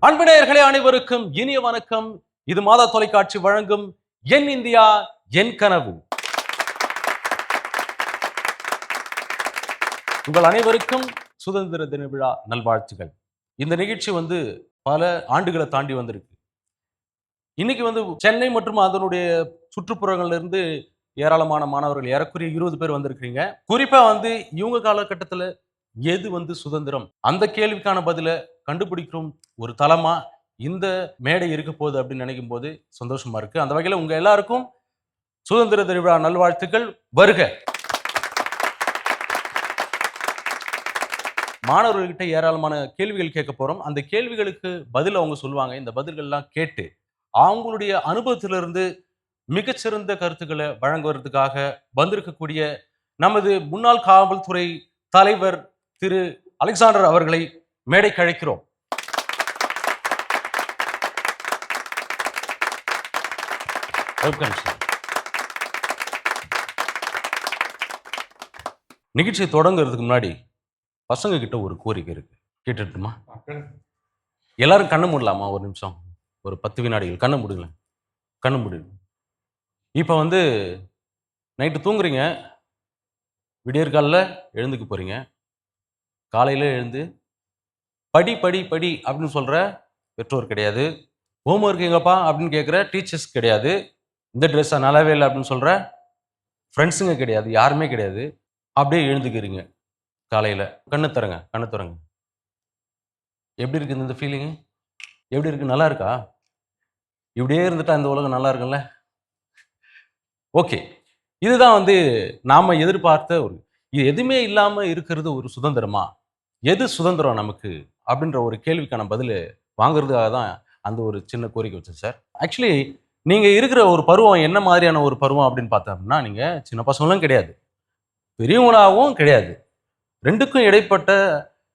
அன்பு நேயர்களே அனைவருக்கும் இனிய வணக்கம். இது மாதா தொலைக்காட்சி வழங்கும் என் இந்தியா என் கனவு. உங்கள் அனைவருக்கும் சுதந்திர தின விழா நல்வாழ்த்துகள். இந்த நிகழ்ச்சி பல ஆண்டுகளை தாண்டி வந்திருக்கு. இன்னைக்கு சென்னை மற்றும் அதனுடைய சுற்றுப்புறங்கள்ல இருந்து ஏராளமான மாணவர்கள், ஏறக்குறைய 20 பேர் வந்திருக்கிறீங்க. குறிப்பா இவங்க காலகட்டத்துல எது சுதந்திரம், அந்த கேள்விக்கான பதில கண்டுபிடிக்கிறோம் ஒரு தளமா இந்த மேடை இருக்க போகுது அப்படின்னு நினைக்கும் போது சந்தோஷமா இருக்கு. அந்த வகையில உங்க எல்லாருக்கும் சுதந்திர தின விழா நல்வாழ்த்துக்கள். வருக. மாணவர்கள்கிட்ட ஏராளமான கேள்விகள் கேட்க போறோம். அந்த கேள்விகளுக்கு பதில் அவங்க சொல்லுவாங்க. இந்த பதில்கள்லாம் கேட்டு அவங்களுடைய அனுபவத்திலிருந்து மிகச்சிறந்த கருத்துக்களை வழங்குவதற்காக வந்திருக்கக்கூடிய நமது முன்னாள் காவல்துறை தலைவர் திரு அலெக்சாண்டர் அவர்களை மேடைக்கு அழைக்கிறோம். நிகழ்ச்சியை தொடங்குறதுக்கு முன்னாடி பசங்க கிட்ட ஒரு கோரிக்கை இருக்கு, கேட்டுட்டுமா? எல்லாரும் கண்ணு மூடலாமா? ஒரு நிமிஷம், ஒரு 10 வினாடிகள் கண்ணு மூடுங்கள. கண்ணு மூடுங்க. இப்போ நைட்டு தூங்குறீங்க, விடியற்காலில் எழுந்துக்க போறீங்க. காலையில் எழுந்து படி படி படி அப்படின்னு சொல்கிற பெற்றோர் கிடையாது. ஹோம்ஒர்க் எங்கப்பா அப்படின்னு கேட்குற டீச்சர்ஸ் கிடையாது. இந்த ட்ரெஸ்ஸை நல்லாவே இல்லை அப்படின்னு சொல்கிற ஃப்ரெண்ட்ஸுங்க கிடையாது, யாருமே கிடையாது. அப்படியே எழுந்துக்கிறீங்க காலையில். கண்ணு தரங்க, கண்ணு தரங்க. எப்படி இருக்குது இந்த ஃபீலிங்கு? எப்படி இருக்குது? நல்லா இருக்கா? இப்படியே இருந்துட்டா இந்த உலகம் நல்லா இருக்குல்ல? ஓகே, இதுதான் நாம் எதிர்பார்த்த இது எதுவுமே இல்லாமல் இருக்கிறது ஒரு சுதந்திரமா? எது சுதந்திரம் நமக்கு அப்படின்ற ஒரு கேள்விக்கான பதில் வாங்குறதுக்காக தான் அந்த ஒரு சின்ன கோரிக்கை வச்சேன் சார். ஆக்சுவலி நீங்கள் இருக்கிற ஒரு பருவம் என்ன மாதிரியான ஒரு பருவம் அப்படின்னு பார்த்தோம்னா, நீங்கள் சின்ன பசங்களும் கிடையாது, பெரியவங்களாகவும் கிடையாது, ரெண்டுக்கும் இடைப்பட்ட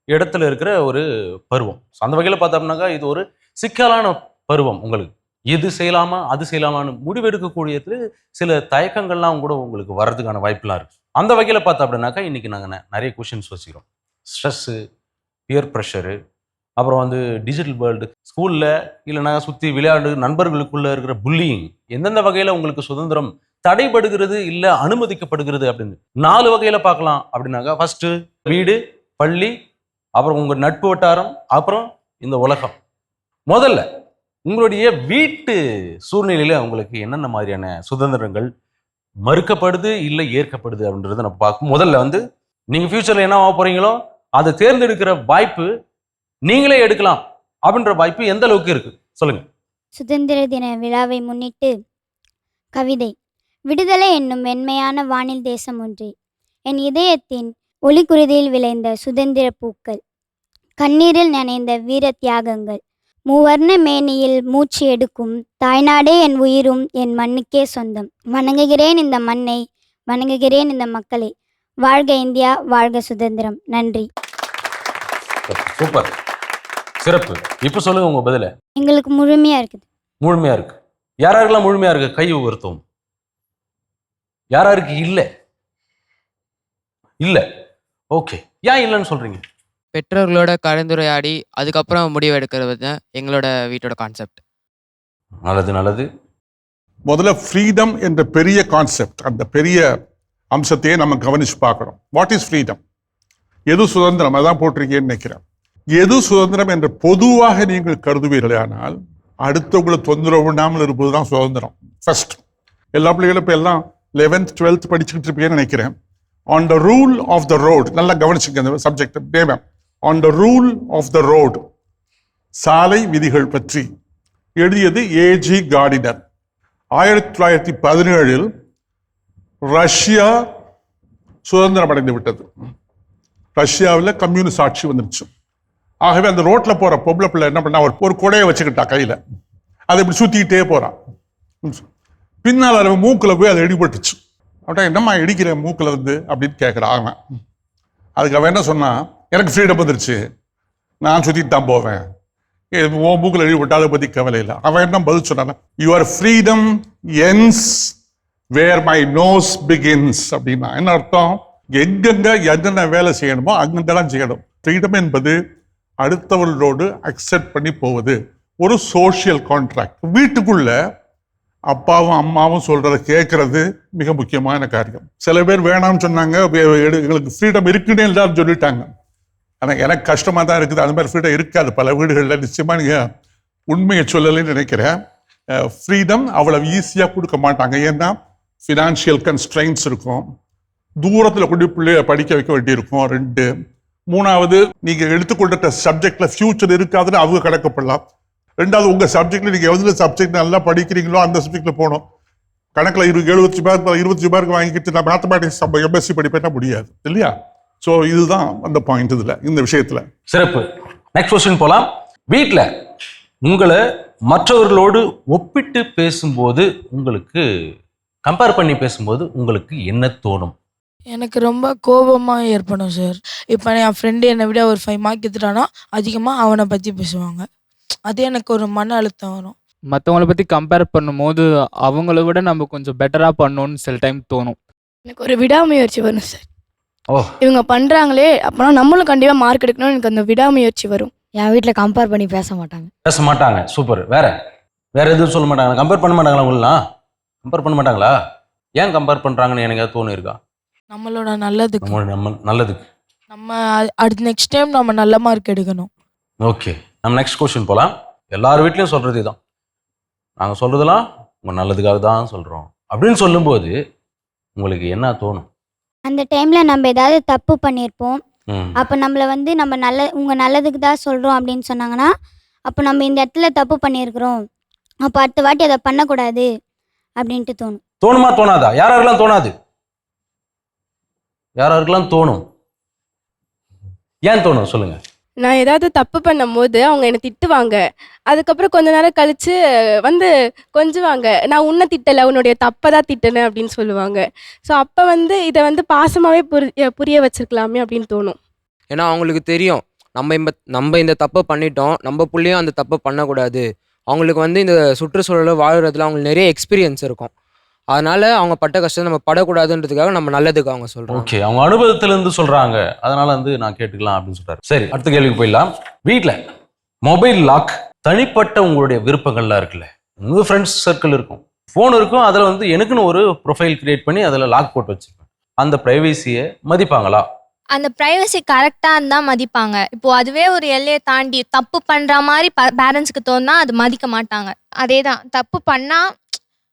இடத்துல இருக்கிற ஒரு பருவம். அந்த வகையில் பார்த்தோம்னாக்கா இது ஒரு சிக்கலான பருவம். உங்களுக்கு எது செய்யலாமா அது செய்யலாமான்னு முடிவெடுக்கக்கூடியது சில தயக்கங்கள்லாம் கூட உங்களுக்கு வர்றதுக்கான வாய்ப்புலாம் இருக்குது. அந்த வகையில் பார்த்தோம் அப்படின்னாக்கா இன்றைக்கி நாங்கள் நிறைய கொஷின்ஸ் வச்சுக்கிறோம். ஸ்ட்ரெஸ்ஸு, பியர் ப்ரெஷரு, அப்புறம் டிஜிட்டல் வேர்ல்டு, ஸ்கூலில் இல்லைனா சுற்றி விளையாடு நண்பர்களுக்குள்ளே இருக்கிற புல்லிங், எந்தெந்த வகையில் உங்களுக்கு சுதந்திரம் தடைபடுகிறது இல்லை அனுமதிக்கப்படுகிறது அப்படின்னு 4 வகையில் பார்க்கலாம். அப்படின்னாக்கா ஃபஸ்ட்டு வீடு, பள்ளி, அப்புறம் உங்கள் நட்பு வட்டாரம், அப்புறம் இந்த உலகம். முதல்ல உங்களுடைய வீட்டு சூழ்நிலையில் உங்களுக்கு என்னென்ன மாதிரியான சுதந்திரங்கள் மறுக்கப்படுது இல்லை ஏற்கப்படுது அப்படின்றத நம்ம பார்க்கும். முதல்ல நீங்கள் ஃபியூச்சரில் என்ன ஆக போகிறீங்களோ அதை தேர்ந்தெடுக்கிற வாய்ப்பு நீங்களே எடுக்கலாம் அப்படின்ற வாய்ப்பு எந்த அளவுக்கு இருக்கு சொல்லுங்க. சுதந்திர தின விழாவை முன்னிட்டு கவிதை. விடுதலை என்னும் மென்மையான வானில் தேசம் ஒன்றே, என் இதயத்தின் ஒளிக்குருதியில் விளைந்த சுதந்திர பூக்கள், கண்ணீரில் நனைந்த வீர தியாகங்கள், மூவர்ண மேனியில் மூச்சு எடுக்கும் தாய்நாடே என் உயிரும் என் மண்ணுக்கே சொந்தம். வணங்குகிறேன் இந்த மண்ணை, வணங்குகிறேன் இந்த மக்களை. வாழ்க இந்தியா, வாழ்க சுதந்திரம். நன்றி. சூப்பர், சிறப்பு. இப்போ சொல்லுங்க உங்க பதில. எங்களுக்கு முழுமையா இருக்குது. முழுமையா இருக்கு. யாராருக்கெல்லாம் முழுமையா இருக்கு? கை உயர்த்தும். யாராருக்கு இல்ல? இல்ல. ஓகே, ஏன் இல்லைன்னு சொல்றீங்க? பெற்றோர்களோட கலந்துரையாடி அதுக்கப்புறம் முடிவு எடுக்கிறது தான் எங்களோட வீட்டோட கான்செப்ட். நல்லது நல்லது. முதல்ல ஃப்ரீடம் என்ற பெரிய கான்செப்ட், அந்த பெரிய அம்சத்தையே நம்ம கவனிச்சு பார்க்கணும். What is freedom? எது சுதந்திரம்? அதான் போட்டிருக்கேன்னு நினைக்கிறேன். எது சுதந்திரம் என்று பொதுவாக நீங்கள் கருதுவீர்களே, ஆனால் அடுத்தவங்களை தொந்தரவு பண்ணாமல் இருப்பது தான் சுதந்திரம். ஃபர்ஸ்ட், எல்லா பிள்ளைகளும் இப்போ எல்லாம் 11th 12th படிச்சுக்கிட்டு இருப்பீங்கன்னு நினைக்கிறேன். On the rule of the road, நல்லா கவனிச்சுங்க இந்த சப்ஜெக்ட். பேமம் on the rule of the road, சாலை விதிகள் பற்றி எழுதியது ஏஜி கார்டினர். 1917 ரஷ்யா சுதந்திரம் அடைந்து விட்டது. ரஷ்யாவில் கம்யூனிஸ்ட் ஆட்சி வந்துருச்சு. ஆகவே அந்த ரோட்ல போற பொம்பளை பிள்ளை என்ன பண்ணா, ஒரு கொடையை வச்சுக்கிட்டா கையில, அதை இப்படி சுத்திக்கிட்டே போறான். பின்னால் அவன் மூக்குல போய் அதை இடிபட்டுச்சு. அவன் என்னம்மா இடிக்கிற மூக்குல அப்படின்னு கேட்கிறான் அவன். அதுக்கு அவன் என்ன சொன்னா, எனக்கு ஃப்ரீடம் வந்துருச்சு, நான் சுத்திட்டு தான் போவேன், மூக்குல இடிபட்டு அதை பத்தி கவலை இல்லை. அவன் என்ன பதில் சொன்னான், your freedom ends where my nose begins அப்படின்னா. என்ன அர்த்தம்? எங்கெங்க என்னென்ன வேலை செய்யணுமோ அங்கெல்லாம் செய்யணும். ஃப்ரீடம் என்பது அடுத்தவர்களோடு அக்செப்ட் பண்ணி போவது ஒரு சோஷியல் கான்ட்ராக்ட். வீட்டுக்குள்ள அப்பாவும் அம்மாவும் சொல்றதை கேட்கறது மிக முக்கியமான காரியம். சில பேர் வேணாம்னு சொன்னாங்க, எங்களுக்கு ஃப்ரீடம் இருக்குன்னு எல்லாரும் சொல்லிட்டாங்க. ஆனால் எனக்கு கஷ்டமாக தான் இருக்குது. அது மாதிரி ஃப்ரீடம் இருக்காது பல வீடுகளில். நிச்சயமாக நீங்கள் உண்மையை சொல்லலைன்னு நினைக்கிறேன். ஃப்ரீடம் அவ்வளவு ஈஸியாக கொடுக்க மாட்டாங்க. ஏன்னா ஃபினான்ஷியல் கன்ஸ்ட்ரெயின்ஸ் இருக்கும், தூரத்தில் கொண்டு பிள்ளைய படிக்க வைக்க வேண்டியிருக்கும். 2, 3வது நீங்கள் எடுத்துக்கொண்ட சப்ஜெக்டில் ஃபியூச்சர் இருக்காதுன்னு அவங்க கடக்கப்படலாம். 2வது உங்கள் சப்ஜெக்டில் நீங்கள் எவ்வளோ சப்ஜெக்ட் நல்லா படிக்கிறீங்களோ அந்த சப்ஜெக்டில் போகணும். கணக்கில் 75 மார்க் 25 மார்க் வாங்கிட்டு நான் மேத்தமேட்டிக்ஸ் எம்எஸ்சி படிப்பேன்னா முடியாது இல்லையா? ஸோ இதுதான் அந்த பாயிண்ட் இதில், இந்த விஷயத்தில். சிறப்பு. நெக்ஸ்ட் கொஸ்டின் போகலாம். வீட்டில் உங்களை மற்றவர்களோடு ஒப்பிட்டு பேசும்போது, உங்களுக்கு கம்பேர் பண்ணி பேசும்போது உங்களுக்கு என்ன தோணும்? எனக்கு ரொம்ப கோபமாக ஏற்படும் சார். இப்போ என் ஃப்ரெண்டு என்னை விட ஒரு 5 மார்க் எடுத்துட்டானா அதிகமாக அவனை பற்றி பேசுவாங்க. அது எனக்கு ஒரு மன அழுத்தம் வரும். மற்றவங்கள பற்றி கம்பேர் பண்ணும்போது அவங்கள விட நம்ம கொஞ்சம் பெட்டராக பண்ணணும்னு சில டைம் தோணும். எனக்கு ஒரு விடாமுயற்சி வரும் சார். ஓ, இவங்க பண்ணுறாங்களே அப்போனா நம்மளும் கண்டிப்பாக மார்க் எடுக்கணும்னு எனக்கு அந்த விடாமுயற்சி வரும். என் வீட்டில் கம்பேர் பண்ணி பேச மாட்டாங்க. பேச மாட்டாங்க. சூப்பர். வேற எதுவும் சொல்ல மாட்டாங்க? கம்பேர் பண்ண மாட்டாங்களா? உங்களெலாம் கம்பேர் பண்ண மாட்டாங்களா? ஏன் கம்பேர் பண்ணுறாங்கன்னு எனக்கு தோணு இருக்கா? நம்மளோட நல்லதுக்கு, நம்ம நல்லதுக்கு. நம்ம அடுத்த நெக்ஸ்ட் டைம் நம்ம நல்ல மார்க் எடுக்கணும். ஓகே, நம்ம நெக்ஸ்ட் கொஸ்டின் போகலாம். எல்லார் வீட்லேயும் சொல்கிறது தான், நாங்கள் சொல்கிறதெல்லாம் உங்கள் நல்லதுக்காக தான் சொல்கிறோம் அப்படின்னு சொல்லும்போது உங்களுக்கு என்ன தோணும்? அந்த டைமில் நம்ம ஏதாவது தப்பு பண்ணியிருப்போம். அப்போ நம்மளை வந்து நம்ம உங்கள் நல்லதுக்கு தான் சொல்கிறோம் அப்படின்னு சொன்னாங்கன்னா, அப்போ நம்ம இந்த இடத்துல தப்பு பண்ணியிருக்கிறோம், அப்போ அடுத்த வாட்டி அதை பண்ணக்கூடாது அப்படின்ட்டு தோணும். தோணுமா தோணாதா? யாராருக்கெல்லாம் தோணாது? யாராருக்கெல்லாம் தோணும்? ஏன் தோணும் சொல்லுங்க. நான் ஏதாவது தப்பு பண்ணும்போது அவங்க என்னை திட்டுவாங்க. அதுக்கப்புறம் கொஞ்ச நேரம் கழிச்சு வந்து கொஞ்சுவாங்க, நான் உன்னை திட்டலை, உன்னுடைய தப்பை தான் திட்டினேன் அப்படின்னு சொல்லுவாங்க. ஸோ அப்போ வந்து இதை வந்து பாசமாகவே புரிய வச்சிருக்கலாமே அப்படின்னு தோணும். ஏன்னா அவங்களுக்கு தெரியும் நம்ம இந்த தப்பை பண்ணிட்டோம், நம்ம புள்ளையும் அந்த தப்பை பண்ணக்கூடாது. அவங்களுக்கு வந்து இந்த சுற்றுச்சூழலில் வாழ்கிறதுல அவங்களுக்கு நிறைய எக்ஸ்பீரியன்ஸ் இருக்கும். அதனால அவங்க பட்ட கஷ்டம் நம்ம படக்கூடாதுன்றதுக்காக நம்ம நல்லதுக்கு அவங்க சொல்றாங்க. ஓகே, அவங்க அனுபவத்திலிருந்து சொல்றாங்க, அதனால வந்து நான் கேட்டுக்கலாம் அப்படின்னு சொல்றாரு. சரி, அடுத்த கேள்விக்கு போயிடலாம். வீட்டில் மொபைல் லாக், தனிப்பட்ட உங்களுடைய விருப்பங்கள்லாம் இருக்குல்ல, உங்க ஃப்ரெண்ட்ஸ் சர்க்கிள் இருக்கும், ஃபோன் இருக்கும், அதில் வந்து எனக்குன்னு ஒரு ப்ரொஃபைல் கிரியேட் பண்ணி அதில் லாக் போட்டு வச்சுருப்பேன். அந்த ப்ரைவசியை மதிப்பாங்களா? அந்த ப்ரைவசி கரெக்டாக இருந்தால் மதிப்பாங்க. இப்போ அதுவே ஒரு எல்லையை தாண்டி தப்பு பண்ணுற மாதிரி பேரண்ட்ஸுக்கு தோணுனா அது மதிக்க மாட்டாங்க. அதே தான், தப்பு பண்ணால்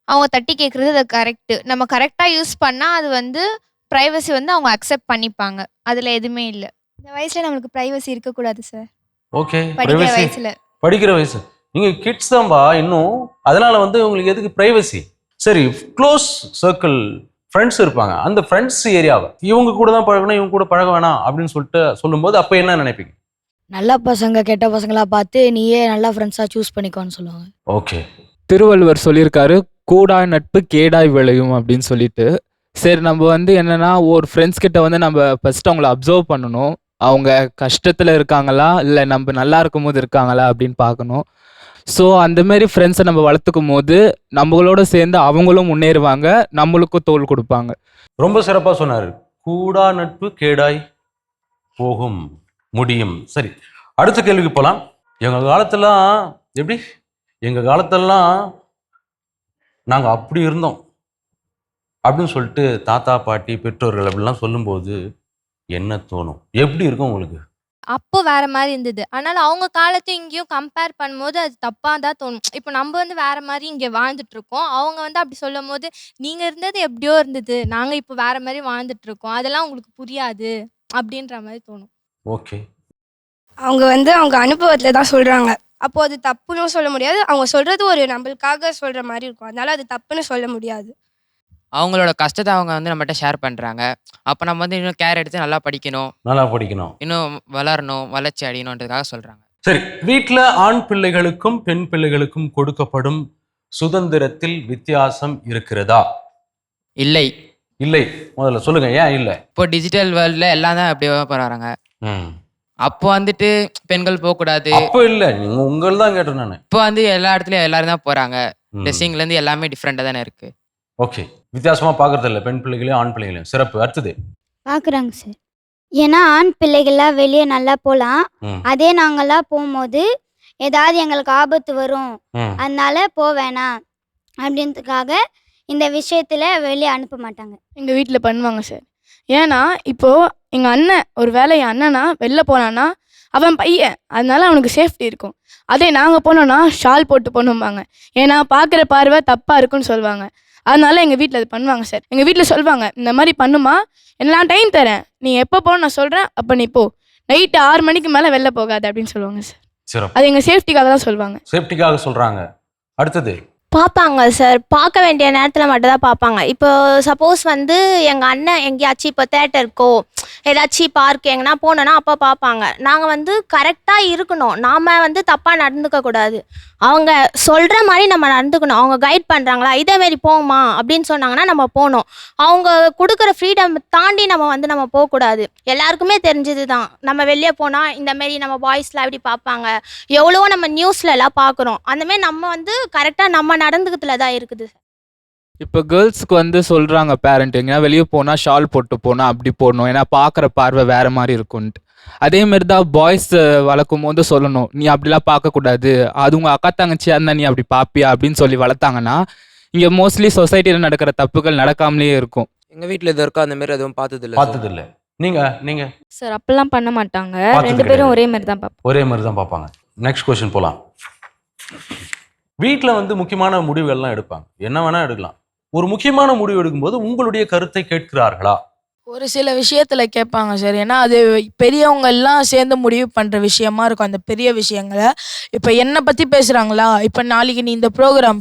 அவங்க தட்டி கேட்குறது அது கரெக்டு. நம்ம கரெக்டாக யூஸ் பண்ணால் அது வந்து ப்ரைவசி வந்து அவங்க அக்செப்ட் பண்ணிப்பாங்க. அதில் எதுவுமே இல்லை. இந்த வயசில் நம்மளுக்கு ப்ரைவசி இருக்கக்கூடாது சார். ஓகே, படிக்கிற வயசில். படிக்கிற வயசு நீங்கள் கிட்ஸ் தான்பா இன்னும், அதனால வந்து உங்களுக்கு எதுக்கு ப்ரைவசி? சரி, க்ளோஸ் சர்க்கிள் ஃப்ரெண்ட்ஸ் இருப்பாங்க, அந்த ஃப்ரெண்ட்ஸ் ஏரியாவை இவங்க கூட தான் பழகணும், இவங்க கூட பழக வேணாம் அப்படின்னு சொல்லும்போது அப்போ என்ன நினைப்பீங்க? நல்ல பசங்க கெட்ட பசங்களா பார்த்து நீயே நல்ல ஃப்ரெண்ட்ஸாக சூஸ் பண்ணிக்கோன்னு சொல்லுவாங்க. ஓகே, திருவள்ளுவர் சொல்லியிருக்காரு, கூடாய் நட்பு கேடாய் விளையும் அப்படின்னு சொல்லிட்டு. சரி, நம்ம வந்து என்னன்னா ஒரு ஃப்ரெண்ட்ஸ் கிட்ட வந்து நம்ம ஃபர்ஸ்ட் அவங்கள அப்சர்வ் பண்ணணும். அவங்க கஷ்டத்தில் இருக்காங்களா இல்லை நம்ம நல்லா இருக்கும் போது இருக்காங்களா அப்படின்னு பார்க்கணும். ஸோ அந்த மாதிரி ஃப்ரெண்ட்ஸை நம்ம வளர்த்துக்கும் போது நம்மளோட சேர்ந்து அவங்களும் முன்னேறுவாங்க, நம்மளுக்கும் தோள் கொடுப்பாங்க. ரொம்ப சிறப்பாக சொன்னார். கூடா நட்பு கேடாய் போகும் முடியும். சரி, அடுத்த கேள்விக்கு போகலாம். எங்கள் காலத்தெல்லாம் எப்படி? எங்கள் காலத்தெல்லாம் நாங்கள் அப்படி இருந்தோம் அப்படின்னு சொல்லிட்டு தாத்தா பாட்டி பெற்றோர்கள் அப்படிலாம் சொல்லும்போது என்ன தோணும்? எப்படி இருக்கும் உங்களுக்கு? அப்போ வேற மாதிரி இருந்தது. அதனால அவங்க காலத்தையும் இங்கேயும் கம்பேர் பண்ணும்போது அது தப்பாக தான் தோணும். இப்போ நம்ம வந்து வேற மாதிரி இங்கே வாழ்ந்துட்டு இருக்கோம், அவங்க வந்து அப்படி சொல்லும் போது நீங்கள் இருந்தது எப்படியோ இருந்தது, நாங்கள் இப்போ வேற மாதிரி வாழ்ந்துட்டு இருக்கோம், அதெல்லாம் உங்களுக்கு புரியாது அப்படின்ற மாதிரி தோணும். ஓகே, அவங்க வந்து அவங்க அனுபவத்தில் தான் சொல்கிறாங்க. அப்போது அது தப்புன்னு சொல்ல முடியாது. அவங்க சொல்கிறது ஒரு நம்மளுக்காக சொல்கிற மாதிரி இருக்கும். அதனால அது தப்புன்னு சொல்ல முடியாது. அவங்களோட கஷ்டத்தை அவங்க வந்து நம்மகிட்ட ஷேர் பண்ணுறாங்க. அப்போ நம்ம வந்து இன்னும் கேர் எடுத்து நல்லா படிக்கணும், இன்னும் வளரணும், வளர்ச்சி அடையணுன்றதுக்காக சொல்கிறாங்க. சரி, வீட்டில் ஆண் பிள்ளைகளுக்கும் பெண் பிள்ளைகளுக்கும் கொடுக்கப்படும் சுதந்திரத்தில் வித்தியாசம் இருக்கிறதா? இல்லை. இல்லை. முதல்ல சொல்லுங்க, ஏன் இல்லை? இப்போ டிஜிட்டல் வேர்ல்டில் எல்லாம் தான் அப்படியே போகிறாங்க. அப்போ வந்துட்டு பெண்கள் போகக்கூடாது. அப்போ இல்லை, நீங்கள் உங்கள் தான் கேட்டேன் நான். இப்போ வந்து எல்லா இடத்துலையும் எல்லாரும் தான் போகிறாங்க. ட்ரெஸ்ஸிங்லேருந்து எல்லாமே டிஃப்ரெண்ட்டாக தானே இருக்குது. ஓகே, வித்தியாசமாக பார்க்குறது இல்லை பெண் பிள்ளைகளையும் ஆண் பிள்ளைகளையும். சிறப்பு. அடுத்தது பார்க்குறாங்க சார். ஏன்னா ஆண் பிள்ளைகள்லாம் வெளியே நல்லா போகலாம், ம். அதே நாங்கள்லாம் போகும்போது ஏதாவது எங்களுக்கு ஆபத்து வரும், ம். அதனால வேணாம் அப்படின்றதுக்காக இந்த விஷயத்தில் வெளியே அனுப்ப மாட்டாங்க. எங்கள் வீட்டில் பண்ணுவாங்க சார். ஏன்னா இப்போது எங்கள் அண்ணன் ஒரு வேளை என் அண்ணனா வெளில போனான்னா அவன் பையன், அதனால அவனுக்கு சேஃப்டி இருக்கும். அதே நாங்கள் போனோன்னா ஷால் போட்டு போகணும்பாங்க, ஏன்னா பார்க்குற பார்வை தப்பாக இருக்குன்னு சொல்லுவாங்க. அதனால எங்கள் வீட்டில் அது பண்ணுவாங்க சார். எங்கள் வீட்டில் சொல்லுவாங்க, இந்த மாதிரி பண்ணுமா, நான் டைம் தரேன், நீ எப்போ போகணும் நான் சொல்கிறேன், அப்போ நீ போ, நைட்டு 6 மணிக்கு மேலே வெளில போகாது அப்படின்னு சொல்லுவாங்க சார். சிறப்பு. அது எங்கள் சேஃப்டிக்காக தான் சொல்லுவாங்க. சேஃப்டிக்காக சொல்றாங்க. அடுத்தது பார்ப்பாங்க சார். பார்க்க வேண்டிய நேரத்தில் மட்டும்தான் பார்ப்பாங்க. இப்போ சப்போஸ் வந்து எங்கள் அண்ணன் எங்கேயாச்சும் இப்போ தேட்டருக்கோ ஏதாச்சும் பார்க் எங்கன்னா போனோன்னா அப்போ பார்ப்பாங்க. நாங்கள் வந்து கரெக்டாக இருக்கணும், நாம் வந்து தப்பாக நடந்துக்கக்கூடாது. அவங்க சொல்கிற மாதிரி நம்ம நடந்துக்கணும். அவங்க கைட் பண்ணுறாங்களா இதேமாரி போகுமா அப்படின்னு சொன்னாங்கன்னா நம்ம போகணும். அவங்க கொடுக்குற ஃப்ரீடம் தாண்டி நம்ம போகக்கூடாது. எல்லாருக்குமே தெரிஞ்சது தான், நம்ம வெளியே போனால் இந்தமாரி நம்ம பாய்ஸ்லாம் எப்படி பார்ப்பாங்க, எவ்வளவோ நம்ம நியூஸ்லலாம் பார்க்குறோம். அந்தமாரி நம்ம வந்து கரெக்டாக நம்ம நடந்துக்கிறதுல தான் இருக்குது. இப்போ கேர்ள்ஸுக்கு வந்து சொல்கிறாங்க பேரண்ட், எங்கன்னா வெளியே போனால் ஷால் போட்டு போனால் அப்படி போடணும், ஏன்னா பார்க்குற பார்வை வேறு மாதிரி இருக்கும்ன்ட்டு. அதேமாரி தான் பாய்ஸ் வளர்க்கும் போது சொல்லணும், நீ அப்படிலாம் பார்க்கக்கூடாது, அது உங்கள் அக்கா தங்கச்சியாக இருந்தால் நீ அப்படி பார்ப்பியா அப்படின்னு சொல்லி வளர்த்தாங்கன்னா இங்கே மோஸ்ட்லி சொசைட்டியில் நடக்கிற தப்புகள் நடக்காமலே இருக்கும். எங்கள் வீட்டில் இது வரைக்கும் அந்த மாதிரி எதுவும் பார்த்ததில்ல. பார்த்ததில்ல. நீங்க சார் அப்பெல்லாம் பண்ண மாட்டாங்க, பார்த்தது 2 பேரும் கிடையாது. ஒரே மாதிரி தான் பார்ப்போம். ஒரே மாதிரி தான் பார்ப்பாங்க. நெக்ஸ்ட் கொஸ்டின் போகலாம். வீட்டில் வந்து முக்கியமான முடிவுகள்லாம் எடுப்பாங்க, என்ன வேணா எடுக்கலாம். ஒரு முக்கியமான முடிவு எடுக்கும்போது உங்களுடைய கருத்தை கேட்கிறார்களா? ஒரு சில விஷயத்துல கேட்பாங்க சார். ஏன்னா அது பெரியவங்க எல்லாம் சேர்ந்து முடிவு பண்ற விஷயமா இருக்கும் அந்த பெரிய விஷயங்களை. இப்போ என்னை பத்தி பேசுறாங்களா, இப்போ நாளைக்கு நீ இந்த ப்ரோக்ராம்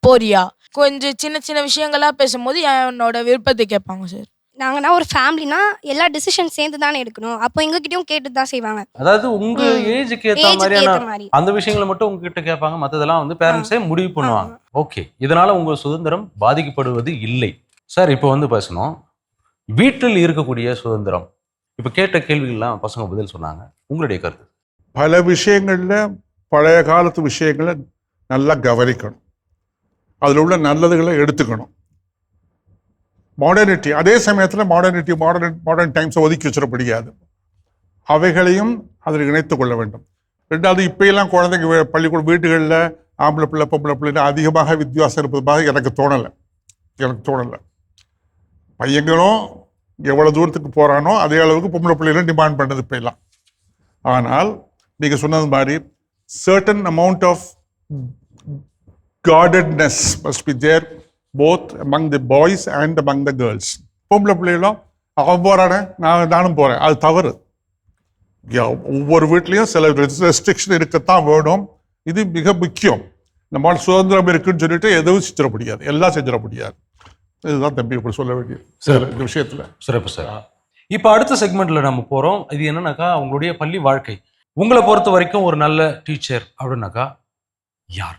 போறியா, கொஞ்சம் சின்ன சின்ன விஷயங்களா பேசும்போது என்னோட விருப்பத்தை கேட்பாங்க சார். நாங்கன்னா ஒரு ஃபேமிலினா எல்லா டிசிஷன் சேர்ந்து தானே எடுக்கணும், அப்போ எங்ககிட்டயும் கேட்டு தான் செய்வாங்க. அதாவது உங்க ஏஜுக்கு ஏற்ற ஏஜுக்கு மாதிரியான ஏற்ற மாதிரி. அந்த விஷயங்களை மட்டும் உங்ககிட்ட கேட்பாங்க, மற்றதெல்லாம் வந்து பேரண்ட்ஸே முடிவு பண்ணுவாங்க. ஓகே, இதனால உங்க சுதந்திரம் பாதிக்கப்படுவது இல்லை. சார் இப்போ வந்து பேசணும் வீட்டில் இருக்கக்கூடிய சுதந்திரம். இப்போ கேட்ட கேள்விகள்லாம் பசங்க பதில் சொன்னாங்க, உங்களுடைய கருத்து? பல விஷயங்கள்ல பழைய காலத்து விஷயங்களை நல்லா கவனிக்கணும், அதில் உள்ள நல்லதுகளை எடுத்துக்கணும். மாடர்னிட்டி அதே சமயத்தில் மாடர்ன் டைம்ஸை ஒதுக்கி வச்சிட முடியாது, அவைகளையும் அதில் இணைத்து கொள்ள வேண்டும். ரெண்டாவது, இப்போயெல்லாம் குழந்தைங்க பள்ளிக்கூட வீடுகளில் ஆம்பளை பிள்ளை பொம்பளை பிள்ளைன்னு அதிகமாக வித்தியாசம் இருப்பதாக எனக்கு தோணலை. பையங்களும் எவ்வளோ தூரத்துக்கு போகிறானோ அதே அளவுக்கு பொம்பளை பிள்ளைகளும் டிமாண்ட் பண்ணது இப்போலாம். ஆனால் நீங்கள் சொன்னது மாதிரி certain amount of guardedness must be there both among the boys and among the girls. பொம்பளை பிள்ளைகளும் அவன் போகிறானே நானும் போகிறேன், அது தவறு. ஒவ்வொரு வீட்லேயும் சில ரெஸ்ட்ரிக்ஷன் இருக்கத்தான் வேணும், இது மிக முக்கியம். நம்ம சுதந்திரம் இருக்குன்னு சொல்லிட்டு எதுவும் செஞ்சிட முடியாது, எல்லாம் செஞ்சிட முடியாது. இதுதான் தம்பி இப்படி சொல்ல வேண்டியது சார் இந்த விஷயத்தில். சிறப்பு சார். இப்போ அடுத்த செக்மெண்ட்ல நம்ம போகிறோம். இது என்னன்னாக்கா உங்களுடைய பள்ளி வாழ்க்கை. உங்களை பொறுத்த வரைக்கும் ஒரு நல்ல டீச்சர் அப்படின்னாக்கா யார்?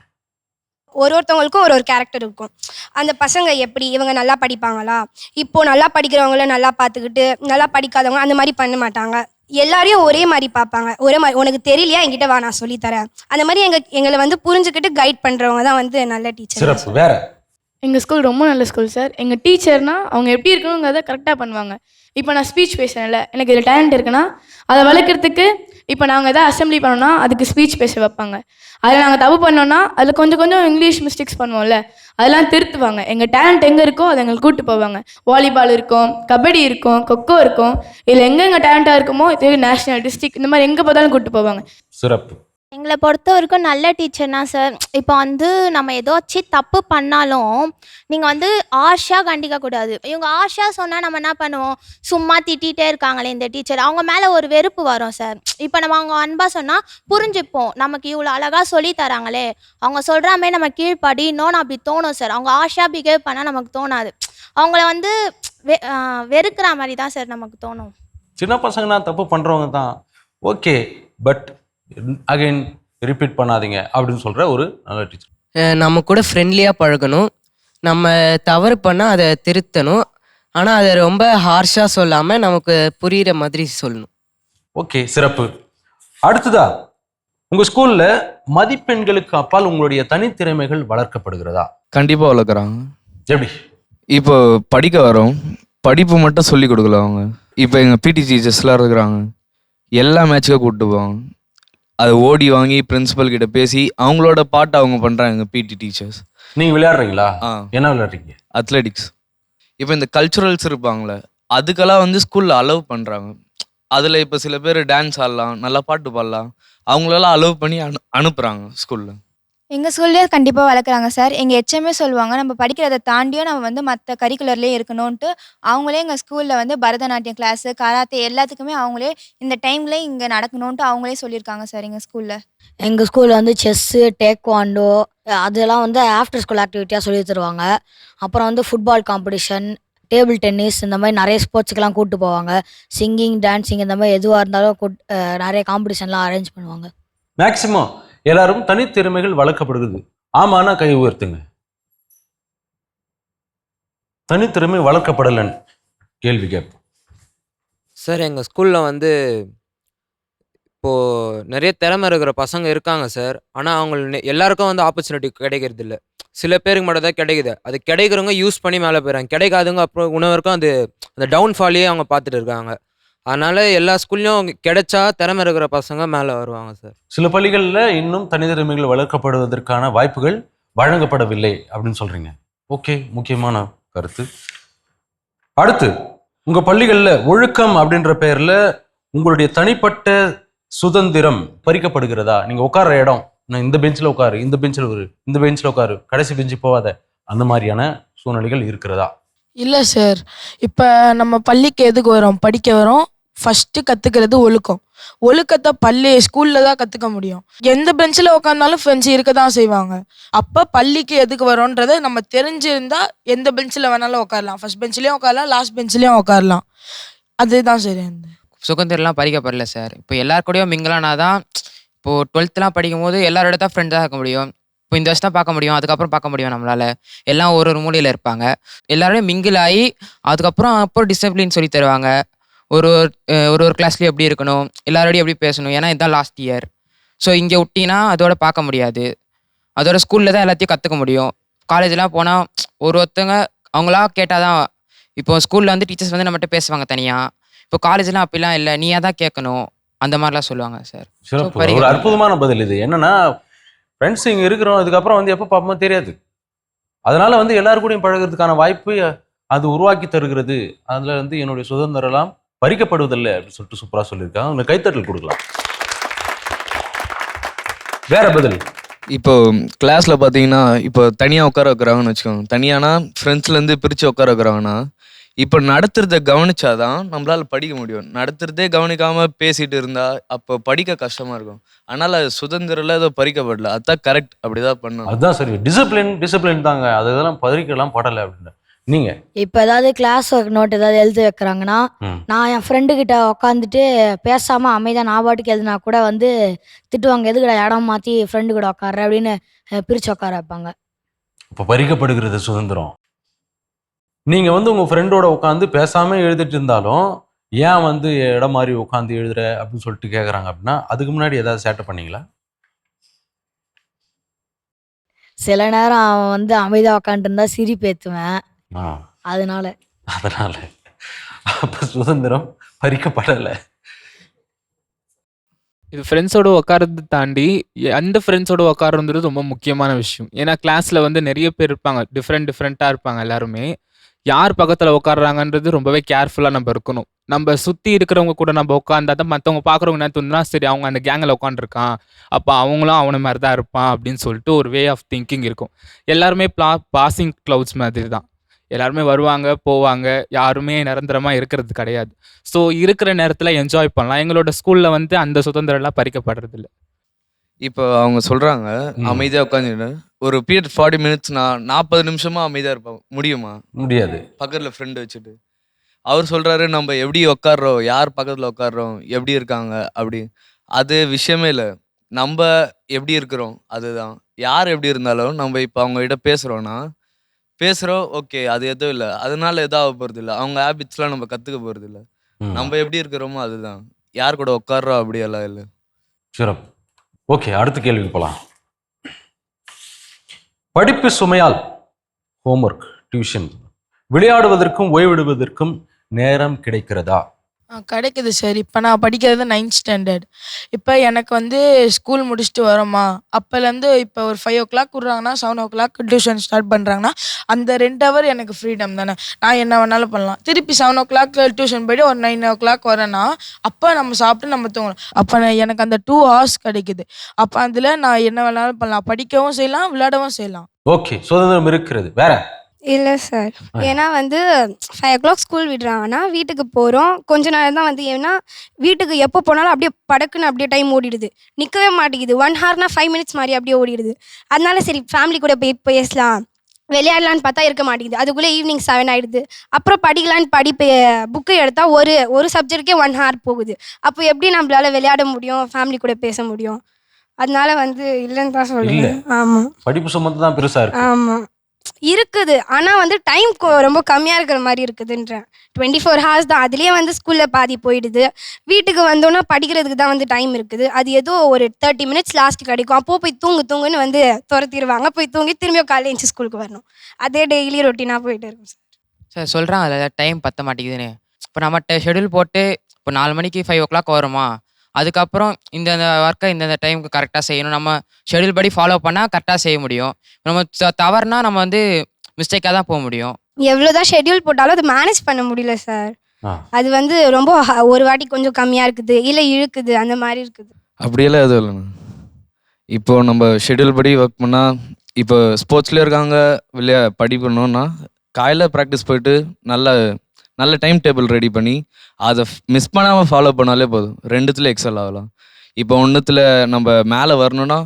ஒருத்தவங்களுக்கும் ஒரு கேரக்டர் இருக்கும். அந்த பசங்க எப்படி, இவங்க நல்லா படிப்பாங்களா, இப்போ நல்லா படிக்கிறவங்கள நல்லா பார்த்துக்கிட்டு நல்லா படிக்காதவங்க அந்த மாதிரி பண்ண மாட்டாங்க. எல்லாரையும் ஒரே மாதிரி பார்ப்பாங்க. ஒரே மாதிரி, உனக்கு தெரியலையா என்கிட்ட வா நான் சொல்லித்தரேன். அந்த மாதிரி எங்களை வந்து புரிஞ்சுக்கிட்டு கைட் பண்ணுறவங்க தான் வந்து நல்ல டீச்சர். சிறப்பு. வேற? எங்கள் ஸ்கூல் ரொம்ப நல்ல ஸ்கூல் சார். எங்கள் டீச்சர்னா அவங்க எப்படி இருக்கணுங்கிறத கரெக்டாக பண்ணுவாங்க. இப்போ நான் ஸ்பீச் பேசுகிறேன்ல, எனக்கு இதில் டேலண்ட் இருக்குன்னா அதை வளர்க்குறதுக்கு இப்போ நாங்கள் எதாவது அசம்பிளி பண்ணோன்னா அதுக்கு ஸ்பீச் பேச வைப்பாங்க. அதில் நாங்கள் தப்பு பண்ணோன்னா அதில் கொஞ்சம் இங்கிலீஷ் மிஸ்டேக்ஸ் பண்ணுவோம்ல, அதெல்லாம் திருத்துவாங்க. எங்கள் டேலண்ட் எங்கே இருக்கோ அதை எங்களுக்கு கூப்பிட்டு போவாங்க. வாலிபால் இருக்கும், கபடி இருக்கும், கொக்கோ இருக்கும். இதில் எங்கே டேலண்ட்டாக இருக்குமோ இது நேஷனல் டிஸ்ட்ரிக்ட் இந்த மாதிரி எங்கே பார்த்தாலும் கூப்பிட்டு போவாங்க. சிறப்பு. எங்களை பொறுத்த வரைக்கும் நல்ல டீச்சர்னா சார், இப்போ வந்து நம்ம ஏதாச்சும் தப்பு பண்ணாலும் நீங்கள் வந்து ஆர்ஷாக கண்டிக்கக்கூடாது. இவங்க ஆர்ஷாக சொன்னால் நம்ம என்ன பண்ணுவோம், சும்மா திட்டிகிட்டே இருக்காங்களே இந்த டீச்சர், அவங்க மேலே ஒரு வெறுப்பு வரும் சார். இப்போ நம்ம அவங்க அன்பாக சொன்னால் புரிஞ்சுப்போம், நமக்கு இவ்வளோ அழகாக சொல்லி தராங்களே, அவங்க சொல்கிற மாதிரி நம்ம கீழ்ப்படினோன்னு அப்படி தோணும் சார். அவங்க ஆர்ஷாக பிஹேவ் பண்ணால் நமக்கு தோணாது, அவங்கள வந்து வெறுக்கிற மாதிரி தான் சார் நமக்கு தோணும். சின்ன பசங்கன்னா தப்பு பண்ணுறவங்க தான், ஓகே, பட் அகைன் ரிப்பீட் பண்ணாதீங்க அப்படின்னு சொல்கிற ஒரு நல்ல டீச்சர். நம்ம கூட ஃப்ரெண்ட்லியாக பழகணும், நம்ம தவறு பண்ணால் அதை திருத்தணும், ஆனால் அதை ரொம்ப ஹார்ஷாக சொல்லாமல் நமக்கு புரிகிற மாதிரி சொல்லணும். ஓகே, சிறப்பு. அடுத்ததா, உங்கள் ஸ்கூலில் மதிப்பெண்களுக்கு அப்பால் உங்களுடைய தனித்திறமைகள் வளர்க்கப்படுகிறதா? கண்டிப்பாக வளர்க்குறாங்க. எப்படி? இப்போ படிக்க வரோம், படிப்பு மட்டும் சொல்லி கொடுக்கல அவங்க, இப்போ எங்கள் பிடி டீச்சர்ஸ்லாம் இருக்கிறாங்க, எல்லா மேட்ச்சுக்கும் கூப்பிட்டு போவாங்க. அதை ஓடி வாங்கி பிரின்சிபல் கிட்ட பேசி அவங்களோட பாட்டு அவங்க பண்ணுறாங்க எங்கள் பிடி டீச்சர்ஸ். நீங்கள் விளையாடுறீங்களா? என்ன விளையாடுறீங்க? அத்லெட்டிக்ஸ். இப்போ இந்த கல்ச்சுரல்ஸ் இருப்பாங்களே, அதுக்கெல்லாம் வந்து ஸ்கூலில் அலோவ் பண்ணுறாங்க. அதில் இப்போ சில பேர் டான்ஸ் ஆடலாம், நல்லா பாட்டு பாடலாம், அவங்களெல்லாம் அலோவ் பண்ணி அனுப்புகிறாங்க ஸ்கூலில். எங்கள் ஸ்கூல்லேயே கண்டிப்பாக வளர்க்குறாங்க சார். எங்கள் ஹெச்எம்ஏ சொல்லுவாங்க, நம்ம படிக்கிறதை தாண்டியும் நம்ம வந்து மற்ற கரிக்குலர்லேயே இருக்கணும்ன்ட்டு. அவங்களே எங்கள் ஸ்கூலில் வந்து பரதநாட்டியம் கிளாஸு, கராத்தே எல்லாத்துக்குமே அவங்களே இந்த டைம்ல இங்கே நடக்கணும்ன்ட்டு அவங்களே சொல்லியிருக்காங்க சார் எங்கள் ஸ்கூலில். எங்கள் ஸ்கூலில் வந்து செஸ்ஸு, டேக்வாண்டோ அதெல்லாம் வந்து ஆஃப்டர் ஸ்கூல் ஆக்டிவிட்டியாக சொல்லி தருவாங்க. அப்புறம் வந்து ஃபுட்பால் காம்படிஷன், டேபிள் டென்னிஸ் இந்த மாதிரி நிறைய ஸ்போர்ட்ஸுக்கெல்லாம் கூப்பிட்டு போவாங்க. சிங்கிங், டான்ஸிங் இந்த மாதிரி எதுவாக இருந்தாலும் நிறைய காம்படிஷன்லாம் அரேஞ்ச் பண்ணுவாங்க. மேக்சிமம் எல்லாரும் தனித்திறமைகள் வளர்க்கப்படுகிறது. ஆமானா கை உயர்த்துங்க. தனித்திறமை வளர்க்கப்படலன்னு கேள்வி கேட்போம். சார் எங்கள் ஸ்கூலில் வந்து இப்போது நிறைய திறமை இருக்கிற பசங்க இருக்காங்க சார். ஆனால் அவங்க எல்லாருக்கும் வந்து ஆப்பர்ச்சுனிட்டி கிடைக்கிறது இல்லை. சில பேருக்கு மட்டும் தான் கிடைக்குது. அது கிடைக்கிறவங்க யூஸ் பண்ணி மேலே போயிடறாங்க, கிடைக்காதவங்க அப்புறம் உணவருக்கும் அந்த டவுன்ஃபாலையே அவங்க பார்த்துட்டு இருக்காங்க. அதனால் எல்லா ஸ்கூல்லையும் கிடைச்சா திறமை இருக்கிற பசங்க மேலே வருவாங்க சார். சில பள்ளிகளில் இன்னும் தனித்திறமைகள் வளர்க்கப்படுவதற்கான வாய்ப்புகள் வழங்கப்படவில்லை அப்படின்னு சொல்கிறீங்க. ஓகே, முக்கியமான கருத்து. அடுத்து, உங்கள் பள்ளிகளில் ஒழுக்கம் அப்படின்ற பெயரில் உங்களுடைய தனிப்பட்ட சுதந்திரம் பறிக்கப்படுகிறதா? நீங்கள் உட்கார்ற இடம், நான் இந்த பெஞ்சில் உட்காரு, இந்த பெஞ்சில் இந்த பெஞ்சில் உட்காரு, கடைசி பெஞ்சு போகாத, அந்த மாதிரியான சூழ்நிலைகள் இருக்கிறதா? இல்லை சார். இப்போ நம்ம பள்ளிக்கு எதுக்கு வரோம்? படிக்க வரோம். ஃபஸ்ட்டு கற்றுக்கிறது ஒழுக்கம். ஒழுக்கத்தை ஸ்கூலில் தான் கற்றுக்க முடியும். எந்த பெஞ்சில் உட்காந்தாலும் ஃப்ரெண்ட்ஸ் இருக்க தான் செய்வாங்க. அப்போ பள்ளிக்கு எதுக்கு வரோன்றதை நம்ம தெரிஞ்சிருந்தா எந்த பெஞ்சில் வேணாலும் உட்காரலாம். ஃபஸ்ட் பெஞ்சிலையும் உட்காரலாம், லாஸ்ட் பெஞ்சிலையும் உட்காரலாம். அதுதான் சரி. சுதந்திரம்லாம் பறிக்கப்படல சார். இப்போ எல்லார் கூடயும் மிங்கிளானா தான். இப்போது 12th படிக்கும் போது எல்லாரோட தான் ஃப்ரெண்டாக இருக்க முடியும். இப்போ இந்த வருஷம் தான் பார்க்க முடியும், அதுக்கப்புறம் பார்க்க முடியும் நம்மளால். எல்லாம் ஒரு மூலையில் இருப்பாங்க. எல்லாரோடையும் மிங்கிள் ஆகி அப்புறம் டிசிப்ளின் சொல்லி தருவாங்க. ஒரு கிளாஸ்லேயும் எப்படி இருக்கணும், எல்லாரோடையும் எப்படி பேசணும். ஏன்னா இதுதான் லாஸ்ட் இயர். ஸோ இங்கே விட்டினா அதோட பார்க்க முடியாது. அதோட ஸ்கூலில் தான் எல்லாத்தையும் கற்றுக்க முடியும். காலேஜெலாம் போனால் ஒருத்தங்க அவங்களா கேட்டால் தான். இப்போ ஸ்கூலில் வந்து டீச்சர்ஸ் வந்து நம்மகிட்ட பேசுவாங்க தனியாக. இப்போ காலேஜ்லாம் அப்படிலாம் இல்லை, நீயா தான் கேட்கணும், அந்த மாதிரிலாம் சொல்லுவாங்க சார். ஒரு அற்புதமான பதில் இது. என்னன்னா, ஃப்ரெண்ட்ஸ் இங்கே இருக்கிறோம், இதுக்கப்புறம் வந்து எப்போ பார்ப்போமோ தெரியாது. அதனால வந்து எல்லாரும் கூடயும் பழகிறதுக்கான வாய்ப்பு அது உருவாக்கி தருகிறது. அதில் வந்து என்னுடைய சுதந்திரம்லாம் பறிக்கப்படுவதில்லை அப்படின்னு சொல்லிட்டு சூப்பராக சொல்லியிருக்காங்க. அவங்க கைத்தட்டல் கொடுக்கலாம். வேற பதில். இப்போ கிளாஸில் பார்த்தீங்கன்னா, இப்போ தனியாக உட்கார வைக்கிறாங்கன்னு வச்சுக்கோங்க. தனியானா ஃப்ரெண்ட்ஸ்லேருந்து பிரித்து உட்கார வைக்கிறாங்கன்னா, இப்போ நடத்துறத கவனிச்சாதான் நம்மளால படிக்க முடியும். நடத்துறதே கவனிக்காம பேசிட்டு இருந்தா அப்போ படிக்க கஷ்டமா இருக்கும். அதனால சுதந்திரம் ஏதோ பறிக்கப்படல, அதுதான் கரெக்ட், அப்படிதான் பண்ணணும். அதுதான் சரி. டிசிப்ளின் தாங்க. அதெல்லாம் பறிக்கலாம் படலை அப்படின்னு. நீங்க இப்போ ஏதாவது கிளாஸ் ஒர்க் நோட் ஏதாவது எழுதி வைக்கிறாங்கன்னா, நான் என் ஃப்ரெண்டு கிட்ட உட்காந்துட்டு பேசாமல் அமைதியாக நான் பாட்டுக்கு எழுதுனா கூட வந்து திட்டுவாங்க, எதுக்கடா இடம் மாற்றி ஃப்ரெண்டு கூட உட்கார அப்படின்னு பிரித்து உட்கார வைப்பாங்க. இப்போ பறிக்கப்படுகிறது சுதந்திரம். நீங்க வந்து உங்க ஃப்ரெண்டோட உட்காந்து பேசாம எழுதிட்டு இருந்தாலும் ஏன் வந்து இடம் மாதிரி உட்காந்து எழுதுற அப்படின்னு சொல்லிட்டு கேட்குறாங்க அப்படின்னா, அதுக்கு முன்னாடி ஏதாவது சேட்டை பண்ணீங்களா? சில நேரம் அவன் வந்து அமைதியாக உட்காந்துட்டு இருந்தா சிரிப்பு ஏற்றுவேன். அதனால அப்ப சுதந்திரம் பறிக்கப்படலை. இது ஃப்ரெண்ட்ஸோட உட்காரது தாண்டி அந்த ஃப்ரெண்ட்ஸோட உட்காருன்றது ரொம்ப முக்கியமான விஷயம். ஏன்னா கிளாஸில் வந்து நிறைய பேர் இருப்பாங்க, டிஃப்ரெண்ட்டாக இருப்பாங்க. எல்லாருமே யார் பக்கத்தில் உட்காடுறாங்கன்றது ரொம்பவே கேர்ஃபுல்லாக நம்ம இருக்கணும். நம்ம சுற்றி இருக்கிறவங்க கூட நம்ம உட்காந்தா தான் மற்றவங்க பார்க்குறவங்க என்ன தோணுன்னா, சரி அவங்க அந்த கேங்கில் உட்காந்துருக்கான், அப்போ அவங்களும் அவனை மாதிரி தான் இருப்பான் அப்படின்னு சொல்லிட்டு ஒரு வே ஆஃப் திங்கிங் இருக்கும். எல்லாருமே பாசிங் க்ளவுட்ஸ் மாதிரி தான். எல்லாருமே வருவாங்க போவாங்க, யாருமே நிரந்தரமாக இருக்கிறது கிடையாது. ஸோ இருக்கிற நேரத்தில் என்ஜாய் பண்ணலாம். எங்களோட ஸ்கூலில் வந்து அந்த சுதந்திரம்லாம் பறிக்கப்படுறதில்ல. இப்போ அவங்க சொல்கிறாங்க அமைதியாக உட்காந்துட்டு ஒரு பீரியட் 40 minutes, நான் 40 நிமிஷமாக அமைதியாக இருப்பேன். முடியுமா? முடியாது. பக்கத்தில் ஃப்ரெண்டு வச்சுட்டு அவர் சொல்கிறாரு, நம்ம எப்படி உட்காடுறோம், யார் பக்கத்தில் உட்காடுறோம், எப்படி இருக்காங்க அப்படி, அது விஷயமே இல்லை. நம்ம எப்படி இருக்கிறோம் அதுதான். யார் எப்படி இருந்தாலும் நம்ம இப்போ அவங்ககிட்ட பேசுகிறோம், ஓகே, அது எதுவும் இல்லை, அதனால எதாவது ஆக போகிறது இல்லை. அவங்க ஹேபிட்ஸ்லாம் நம்ம கற்றுக்க போகிறது இல்லை. நம்ம எப்படி இருக்கிறோமோ அதுதான். யார் கூட உட்காடுறோம் அப்படியெல்லாம் இல்லை. சிறப்பு. ஓகே, அடுத்த கேள்விக்கு போகலாம். படிப்பு சுமையால் ஹோம்ஒர்க், டியூஷன், விளையாடுவதற்கும் ஓய்வெடுவதற்கும் நேரம் கிடைக்கிறதா? கிடைக்குது சார். இப்போ நான் படிக்கிறது 9th ஸ்டாண்டர்ட். இப்போ எனக்கு வந்து ஸ்கூல் முடிச்சுட்டு வரோமா, அப்போலேருந்து இப்போ ஒரு 5 o'clock விட்றாங்கன்னா 7 o'clock டியூஷன் ஸ்டார்ட் பண்ணுறாங்கன்னா அந்த 2 hour எனக்கு ஃப்ரீடம் தானே. நான் என்ன வேணாலும் பண்ணலாம். திருப்பி 7 o'clock டியூஷன் போய்ட்டு ஒரு 9 o'clock வரேன்னா அப்போ நம்ம சாப்பிட்டு நம்ம தூங்கணும். அப்போ எனக்கு அந்த 2 hours கிடைக்குது. அப்போ அதில் நான் என்ன வேணாலும் பண்ணலாம். படிக்கவும் செய்யலாம், விளையாடவும் செய்யலாம். ஓகே, சுதந்திரம் இருக்கிறது. வேற இல்லை சார், ஏன்னா வந்து 5 o'clock ஸ்கூல் விடுறாங்கன்னா வீட்டுக்கு போகிறோம். கொஞ்ச நேரம் தான் வந்து, ஏன்னா வீட்டுக்கு எப்போ போனாலும் அப்படியே படக்குன்னு அப்படியே டைம் ஓடிடுது, நிற்கவே மாட்டேங்குது. 1 hourனா 5 minutes மாதிரி அப்படியே ஓடிடுது. அதனால சரி ஃபேமிலி கூட போய் பேசலாம், விளையாடலான்னு பார்த்தா இருக்க மாட்டேங்குது. அதுக்குள்ளே ஈவினிங் 7 ஆகிடுது. அப்புறம் படிக்கலான்னு புக்கு எடுத்தால் ஒரு சப்ஜெக்ட்டுக்கே 1 hour போகுது. அப்போ எப்படி நம்மளால விளையாட முடியும், ஃபேமிலி கூட பேச முடியும்? அதனால வந்து இல்லைன்னு தான் சொல்லுவேன். ஆமாம், படிப்பு சுமந்து தான் பெருசா இருக்கு. ஆமாம் இருக்குது. ஆனால் வந்து டைம் ரொம்ப கம்மியாக இருக்கிற மாதிரி இருக்குதுன்றேன். 24 hours தான், அதுலேயே வந்து ஸ்கூலில் பாதி போயிடுது. வீட்டுக்கு வந்தோன்னா படிக்கிறதுக்கு தான் வந்து டைம் இருக்குது. அது ஏதோ ஒரு 30 minutes லாஸ்ட் கிடைக்கும். அப்போது போய் தூங்குன்னு வந்து துரத்திடுவாங்க. போய் தூங்கி திரும்பியும் காலையில் எழுந்து ஸ்கூலுக்கு வரணும். அதே டெய்லி ரொட்டீனாக போயிட்டு இருக்கும் சார். சொல்கிறான் அதில் டைம் பத்த மாட்டேங்குதுன்னு. இப்போ நம்மகிட்ட ஷெடியூல் போட்டு இப்போ 4 மணிக்கு 5 o'clock வரோமா, அதுக்கப்புறம் இந்த ஒர்க்கை இந்த டைமுக்கு கரெக்டாக செய்யணும். நம்ம ஷெடியூல் படி ஃபாலோ பண்ணால் கரெக்டாக செய்ய முடியும். நம்ம தவறுனா நம்ம வந்து மிஸ்டேக்காக தான் போக முடியும். எவ்வளோதான் ஷெட்யூல் போட்டாலும் அது மேனேஜ் பண்ண முடியல சார். அது வந்து ரொம்ப ஒரு வாட்டி கொஞ்சம் கம்மியாக இருக்குது, இல்லை இழுக்குது, அந்த மாதிரி இருக்குது. அப்படியெல்லாம் எதுவும் இல்லைண்ணா. இப்போ நம்ம ஷெடியூல் படி ஒர்க் பண்ணால், இப்போ ஸ்போர்ட்ஸ்லேயே இருக்காங்க, படிக்கணும்னா காலையில் ப்ராக்டிஸ் போயிட்டு நல்ல டைம் டேபிள் ரெடி பண்ணி அதை மிஸ் பண்ணாமல் ஃபாலோ பண்ணாலே போதும். 2த்துல எக்ஸல் ஆகலாம். இப்போ 1த்துல நம்ம மேலே வரணும்னா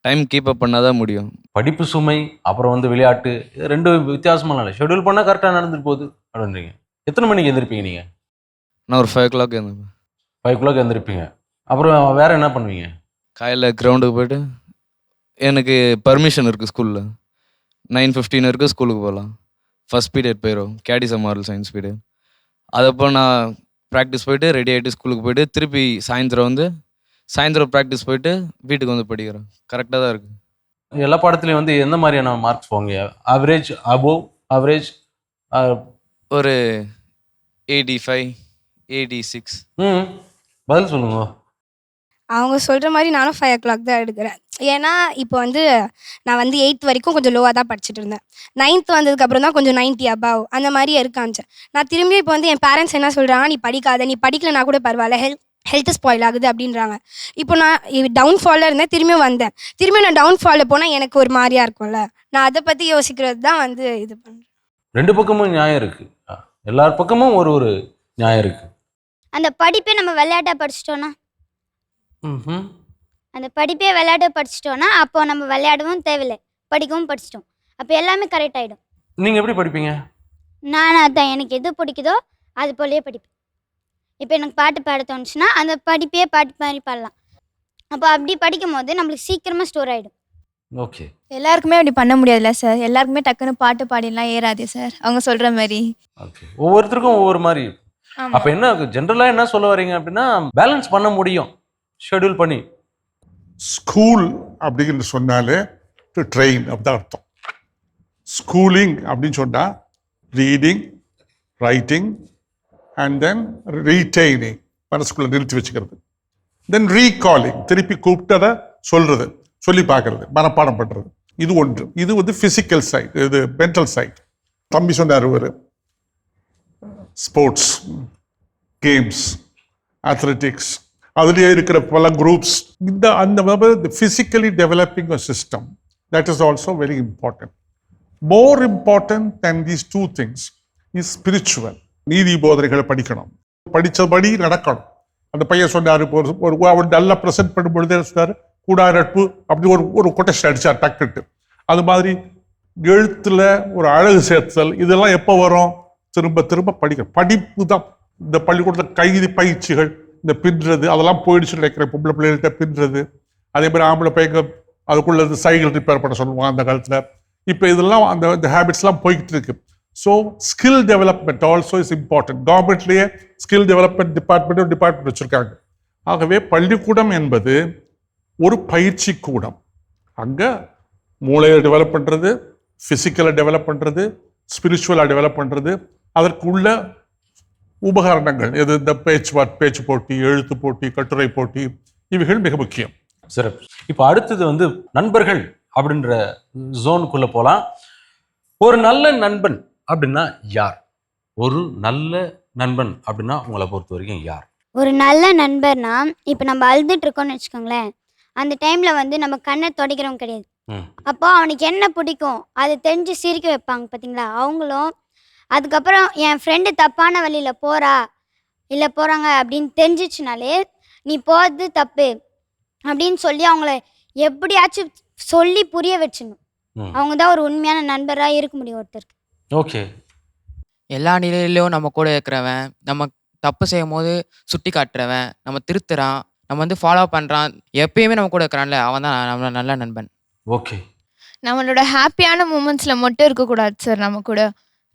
டைம் கீப் அப் பண்ணால் தான் முடியும். படிப்பு சுமை அப்புறம் வந்து விளையாட்டு, இது 2 வித்தியாசமான இல்லை. ஷெடியூல் பண்ணால் கரெக்டாக நடந்துட்டு போகுது அப்படின்றீங்க. எத்தனை மணிக்கு எழுந்திருப்பீங்க நீங்கள்? நான் ஒரு 5 o'clock எழுந்திருப்பேன். 5 o'clock எழுந்திருப்பீங்க. அப்புறம் வேற என்ன பண்ணுவீங்க? காலையில் கிரவுண்டுக்கு போய்ட்டு, எனக்கு பர்மிஷன் இருக்குது ஸ்கூலில், 9:15 வரைக்கும் ஸ்கூலுக்கு போகலாம். ஃபஸ்ட் பீரியட் போயிடும், கேடிசம் மாரல் சயின்ஸ் பீரியட். அதப்போ நான் ப்ராக்டிஸ் போயிட்டு ரெடி ஆகிட்டு ஸ்கூலுக்கு போயிட்டு திருப்பி சாயந்தரம் ப்ராக்டிஸ் போயிட்டு வீட்டுக்கு வந்து படிக்கிறேன். கரெக்டாக தான் இருக்குது. எல்லா பாடத்துலையும் வந்து எந்த மாதிரியான மார்க்ஸ் போங்க? Average, above average? ஒரு 85, 86. பதில் சொல்லுங்க. அவங்க சொல்கிற மாதிரி நானும் 5 o'clock தான் எடுக்கிறேன். ஏன்னா இப்போ வந்து நான் வந்து 8th வரைக்கும் கொஞ்சம் லோவாக தான் படிச்சுட்டு இருந்தேன். 9th வந்ததுக்கப்புறம் தான் கொஞ்சம் 90 above அந்த மாதிரி இருக்காஞ்சேன். நான் திரும்பி இப்போ வந்து என் பேரண்ட்ஸ் என்ன சொல்கிறாங்க, நீ படிக்காத, நீ படிக்கலனா கூட பரவாயில்ல, ஹெல்த் ஸ்பாயில் ஆகுது அப்படின்றாங்க. இப்போ நான் டவுன்ஃபாலில் இருந்தேன், திரும்பியும் வந்தேன். திரும்பியும் நான் டவுன்ஃபாலில் போனால் எனக்கு ஒரு மாதிரியாக இருக்கும்ல. நான் அதை பற்றி யோசிக்கிறது தான் வந்து இது பண்ணுறேன். 2 பக்கமும் நியாயம் இருக்குது. எல்லார் பக்கமும் ஒரு நியாயம் இருக்குது. அந்த படிப்பே நம்ம விளையாட்டை படிச்சிட்டோன்னா, அந்த படிப்பே விளையாட படிச்சிட்டோன்னா அப்போ நம்ம விளையாடவும் தேவையில்லை, படிக்கவும் படிச்சிட்டோம். அப்போ எல்லாமே கரெக்ட் ஆகிடும். நீங்கள் எப்படி படிப்பீங்க? நான் அதான் எனக்கு எது பிடிக்குதோ அது போலயே படிப்பேன். இப்போ எனக்கு பாட்டு பாட தோணுச்சுன்னா அந்த படிப்பே பாட்டு மாதிரி பாடலாம். அப்போ அப்படி படிக்கும் போது நம்மளுக்கு சீக்கிரமாக ஸ்டோர் ஆகிடும். ஓகே, எல்லாருக்குமே அப்படி பண்ண முடியாதுல்ல சார். எல்லாருக்குமே டக்குன்னு பாட்டு பாடிலாம் ஏறாதே சார், அவங்க சொல்கிற மாதிரி. ஓகே, ஒவ்வொருத்தருக்கும் ஒவ்வொரு மாதிரி. அப்போ என்ன ஜென்ரலாக என்ன சொல்ல வரீங்க அப்படின்னா, பேலன்ஸ் பண்ண முடியும் ஷெட்யூல் பண்ணி. ஸ்கூல் அப்படின்னு சொன்னாலே டு ட்ரெயின் அப்படிதான் அர்த்தம். ஸ்கூலிங் அப்படின்னு சொன்னால் reading, writing and then retaining, மனசுக்குள்ளே நிறுத்தி வச்சுக்கிறது. தென் ரீகாலிங், திருப்பி கூப்பிட்டதை சொல்கிறது, சொல்லி பார்க்கறது, மனப்பாடம் பண்ணுறது. இது ஒன்று. இது வந்து ஃபிசிக்கல் சைட், இது மென்டல் சைட். தம்பி சொன்னார் ஒரு ஸ்போர்ட்ஸ், கேம்ஸ், அத்லெட்டிக்ஸ், அதுலேயே இருக்கிற பல குரூப்ஸ். அந்த physically developing a system, that is also very important. More important than these 2 things is spiritual. நீதி போதனைகளை படிக்கணும், படித்தபடி நடக்கணும். அந்த பையன் சொன்னார், அவர் நல்லா ப்ரெசென்ட் பண்ணும் பொழுதே சொன்னார், கூடா நட்பு அப்படி ஒரு கொட்டேஷன் அடித்தார் டக்குட்டு. அது மாதிரி எழுத்தில் ஒரு அழகு சேர்த்தல், இதெல்லாம் எப்போ வரும்? திரும்ப திரும்ப படிப்பு தான். இந்த பள்ளிக்கூடத்தில் கைதி பயிற்சிகள், இந்த பின்றது, அதெல்லாம் போயிடுச்சு நினைக்கிறேன். பொம்பளை பிள்ளைகள்கிட்ட பின்றது, அதே மாதிரி ஆம்பளை பையங்க அதுக்குள்ள சைக்கிள் ரிப்பேர் பண்ண சொல்லுவாங்க அந்த காலத்தில். இப்போ இதெல்லாம் அந்த ஹேபிட்ஸ்லாம் போய்கிட்டு இருக்கு. So skill development also is important. கவர்மெண்ட்லேயே ஸ்கில் டெவலப்மெண்ட் டிபார்ட்மெண்ட் வச்சுருக்காங்க. ஆகவே பள்ளிக்கூடம் என்பது ஒரு பயிற்சி கூடம். அங்கே மூளையை டெவலப் பண்ணுறது, ஃபிசிக்கலை டெவலப் பண்ணுறது, ஸ்பிரிச்சுவலாக டெவலப் பண்ணுறது, அதற்குள்ள உபகரணங்கள் எது இந்த பேச்சு போட்டி, எழுத்து போட்டி, கட்டுரை போட்டி, இவைகள் மிக முக்கியம். சிறப்பு. இப்போ அடுத்தது வந்து நண்பர்கள் அப்படின்ற ஜோனுக்குள்ள போகலாம். ஒரு நல்ல நண்பன் அப்படின்னா யார்? ஒரு நல்ல நண்பன் அப்படின்னா உங்களை பொறுத்த வரைக்கும் யார்? ஒரு நல்ல நண்பர்னா இப்போ நம்ம அழுதுட்டு இருக்கோம்னு வச்சுக்கோங்களேன், அந்த டைமில் வந்து நம்ம கண்ணை துடைக்கிறவங்க கிடையாது. அப்போ அவனுக்கு என்ன பிடிக்கும் அதை தெரிஞ்சு சிரிக்க வைப்பாங்க பார்த்தீங்களா, அவங்களும். அதுக்கப்புறம் என் ஃப்ரெண்டு தப்பான வழியில் போகிறாங்க அப்படின்னு தெரிஞ்சிச்சுனாலே நீ போகிறது தப்பு அப்படின்னு சொல்லி அவங்கள எப்படியாச்சும் சொல்லி புரிய வச்சிடணும். அவங்க தான் ஒரு உண்மையான நண்பராக இருக்க முடியும் ஒருத்தருக்கு. ஓகே. எல்லா நிலையிலையும் நம்ம கூட இருக்கிறவன், நம்ம தப்பு செய்யும் போது சுட்டி காட்டுறவன், நம்ம திருத்துறான், நம்ம வந்து ஃபாலோ பண்ணுறான், எப்பயுமே நம்ம கூட இருக்கிறான்ல, அவன் தான் நம்ம நல்ல நண்பன். ஓகே. நம்மளோட ஹாப்பியான மூமெண்ட்ஸில் மட்டும் இருக்கக்கூடாது சார் நம்ம கூட.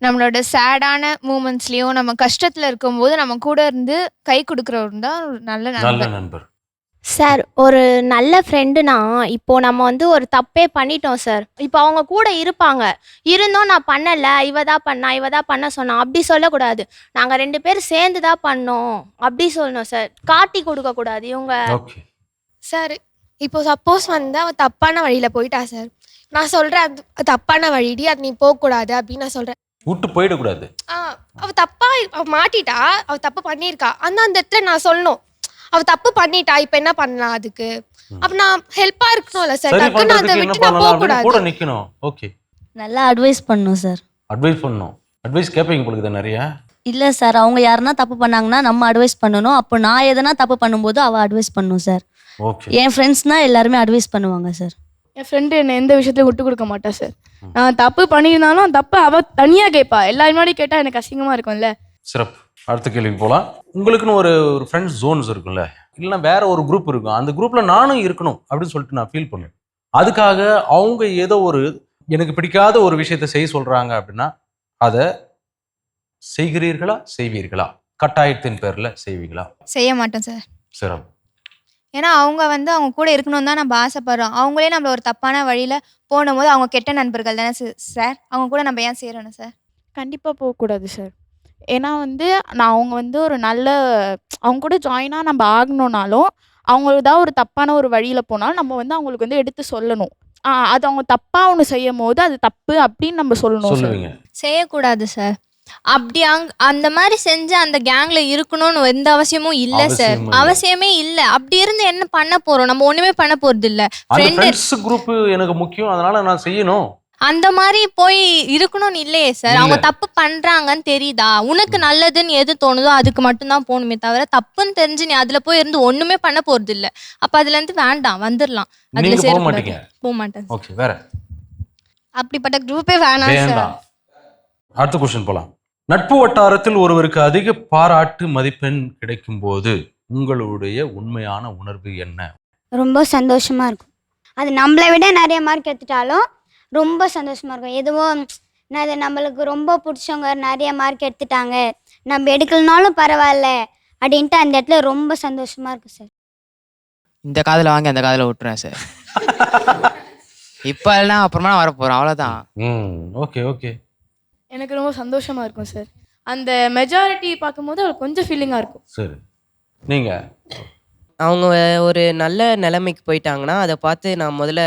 நம்மளோட சேடான மூமெண்ட்ஸ்லேயும் நம்ம கஷ்டத்தில் இருக்கும்போது நம்ம கூட இருந்து கை கொடுக்குறவர் தான் ஒரு நல்ல நல்ல நண்பர். நண்பர். சார் ஒரு நல்ல ஃப்ரெண்டுனா இப்போ நம்ம வந்து ஒரு தப்பே பண்ணிட்டோம் சார். இப்போ அவங்க கூட இருப்பாங்க, இருந்தும் நான் பண்ணலை, இவ தான் பண்ண சொன்னா அப்படி சொல்லக்கூடாது. நாங்கள் 2 பேரும் சேர்ந்து தான் பண்ணோம் அப்படி சொல்லணும் சார். காட்டி கொடுக்கக்கூடாது இவங்க. ஓகே. சார் இப்போ சப்போஸ் வந்து அவள் தப்பான வழியில் போயிட்டா சார், நான் சொல்கிறேன் அது தப்பான வழிடி, அது நீ போகக்கூடாது அப்படின்னு நான் சொல்கிறேன். விட்டு போயிடக்கூடாது. அவள் அவள் மாட்டிட்டா, அவள் தப்பு பண்ணியிருக்கா, அந்த இடத்துல நான் சொல்லணும் அவள் தப்பு பண்ணிட்டா, இப்போ என்ன பண்ணலாம் அதுக்கு, அப்போ நான் ஹெல்ப்பாக இருக்கணும்ல சார். சரி டக்குன்னு அதை பண்றதுக்கு என்ன விட்டு நான் பண்ணலாம் அப்படின்னு கூட போகக்கூடாது. நிக்கணும். ஓகே. நல்லா அட்வைஸ் பண்ணணும் சார். அட்வைஸ் பண்ணணும். அட்வைஸ் கேட்பீங்க உங்களுக்கு தான் நிறைய. இல்லை சார், அவங்க யாருன்னா தப்பு பண்ணாங்கன்னா நம்ம அட்வைஸ் பண்ணணும். அப்போ நான் எதனா தப்பு பண்ணும்போது அவள் அட்வைஸ் பண்ணணும் சார். ஓகே. என் ஃப்ரெண்ட்ஸ்னா எல்லாருமே அட்வைஸ் பண்ணுவாங்க சார். என் ஃப்ரெண்டு என்னை எந்த விஷயத்தையும் விட்டு கொடுக்க மாட்டா சார். நான் தப்பு பண்ணியிருந்தாலும் தப்பு அவள் தனியாக கேட்பா, எல்லாரும் முன்னாடி கேட்டால் எனக்கு அசிங்கமாக இருக்கும்ல. சிறப்பு. அடுத்த கேள்விக்கு போகலாம். உங்களுக்குன்னு ஒரு ஃப்ரெண்ட்ஸ் ஜோன்ஸ் இருக்குல்ல, இல்லைன்னா வேற ஒரு குரூப் இருக்கும், அந்த குரூப்பில் நானும் இருக்கணும் அப்படின்னு சொல்லிட்டு நான் ஃபீல் பண்ணுவேன். அதுக்காக அவங்க ஏதோ ஒரு எனக்கு பிடிக்காத ஒரு விஷயத்தை செய்ய சொல்கிறாங்க அப்படின்னா அதை செய்கிறீர்களா செய்வீர்களா? கட்டாயத்தின் பேரில் செய்வீங்களா? செய்ய மாட்டோம் சார். சிறப்பு. ஏன்னா அவங்க வந்து அவங்க கூட இருக்கணும்னு தான் நம்ம ஆசைப்படுறோம். அவங்களே நம்மள ஒரு தப்பான வழியில் போகும்போது அவங்க கெட்ட நண்பர்கள் தானே சார். அவங்க கூட நம்ம ஏன் சேரணும் சார்? கண்டிப்பாக போகக்கூடாது சார். ஏன்னா வந்து அவங்க வந்து ஒரு நல்ல அவங்க கூட ஜாயினாக நம்ம ஆகணுன்னாலும் அவங்க தான் ஒரு தப்பான ஒரு வழியில் போனாலும் நம்ம வந்து அவங்களுக்கு வந்து எடுத்து சொல்லணும். அது அவங்க தப்பாக ஒன்று செய்யும் போது அது தப்பு அப்படின்னு நம்ம சொல்லணும் சார். செய்யக்கூடாது சார். அப்படி அந்த மாதிரி செஞ்சு அந்த கேங்ல இருக்கணும்னு எந்த அவசியமும் இல்ல சார். அவசியமே இல்ல. அப்படி இருந்து என்ன பண்ண போறோம்? நம்ம ஒண்ணுமே பண்ண போறது இல்ல. ஃப்ரெண்ட்ஸ் குரூப் எனக்கு முக்கியம், அதனால நான் செய்யணும் அந்த மாதிரி போய் இருக்கணும்னு இல்லையே சார். அவங்க தப்பு பண்றாங்கன்னு தெரியுதா, உனக்கு நல்லதுன்னு எது தோணுதோ அதுக்கு மட்டும்தான் போகணுமே தவிர தப்புன்னு தெரிஞ்சு நீ அதுல போய் இருந்து ஒண்ணுமே பண்ண போறது இல்ல. அப்ப அதுல இருந்து வேண்டாம், வந்துடலாம். அதுல போக மாட்டீங்க? போக மாட்டேன். ஓகே. வேற அப்படிப்பட்ட குரூப்பே வேணாம் சார். அடுத்த கொஸ்டின் போலாம். நட்பு வட்டாரத்தில் ஒருவருக்கு அதிக பாராட்டு மதிப்பெண் கிடைக்கும் போது உங்களுடைய உண்மையான உணர்வு என்ன? ரொம்ப சந்தோஷமா இருக்கும். அது நம்மளை விட நிறைய மார்க் எடுத்துட்டாலும் ரொம்ப சந்தோஷமா இருக்கும். எதுவும் அது நம்மளுக்கு ரொம்ப பிடிச்சவங்க நிறைய மார்க் எடுத்துட்டாங்க, நம்ம எடுக்கலனாலும் பரவாயில்ல அப்படின்ட்டு அந்த இடத்துல ரொம்ப சந்தோஷமா இருக்கும் சார். இந்த காதில் வாங்கி அந்த காதில் விட்டுறேன் சார். இப்போ எல்லாம் அப்புறமா நான் வரப்போகிறேன், அவ்வளோதான். Okay okay. எனக்கு ரொம்ப சந்தோஷமா இருக்கும் சார். அந்த மெஜாரிட்டி பார்க்கும்போது அவளுக்கு கொஞ்சம் ஃபீலிங்காக இருக்கும். சரி. நீங்கள் அவங்க ஒரு நல்ல நிலைமைக்கு போயிட்டாங்கன்னா அதை பார்த்து நான் முதல்ல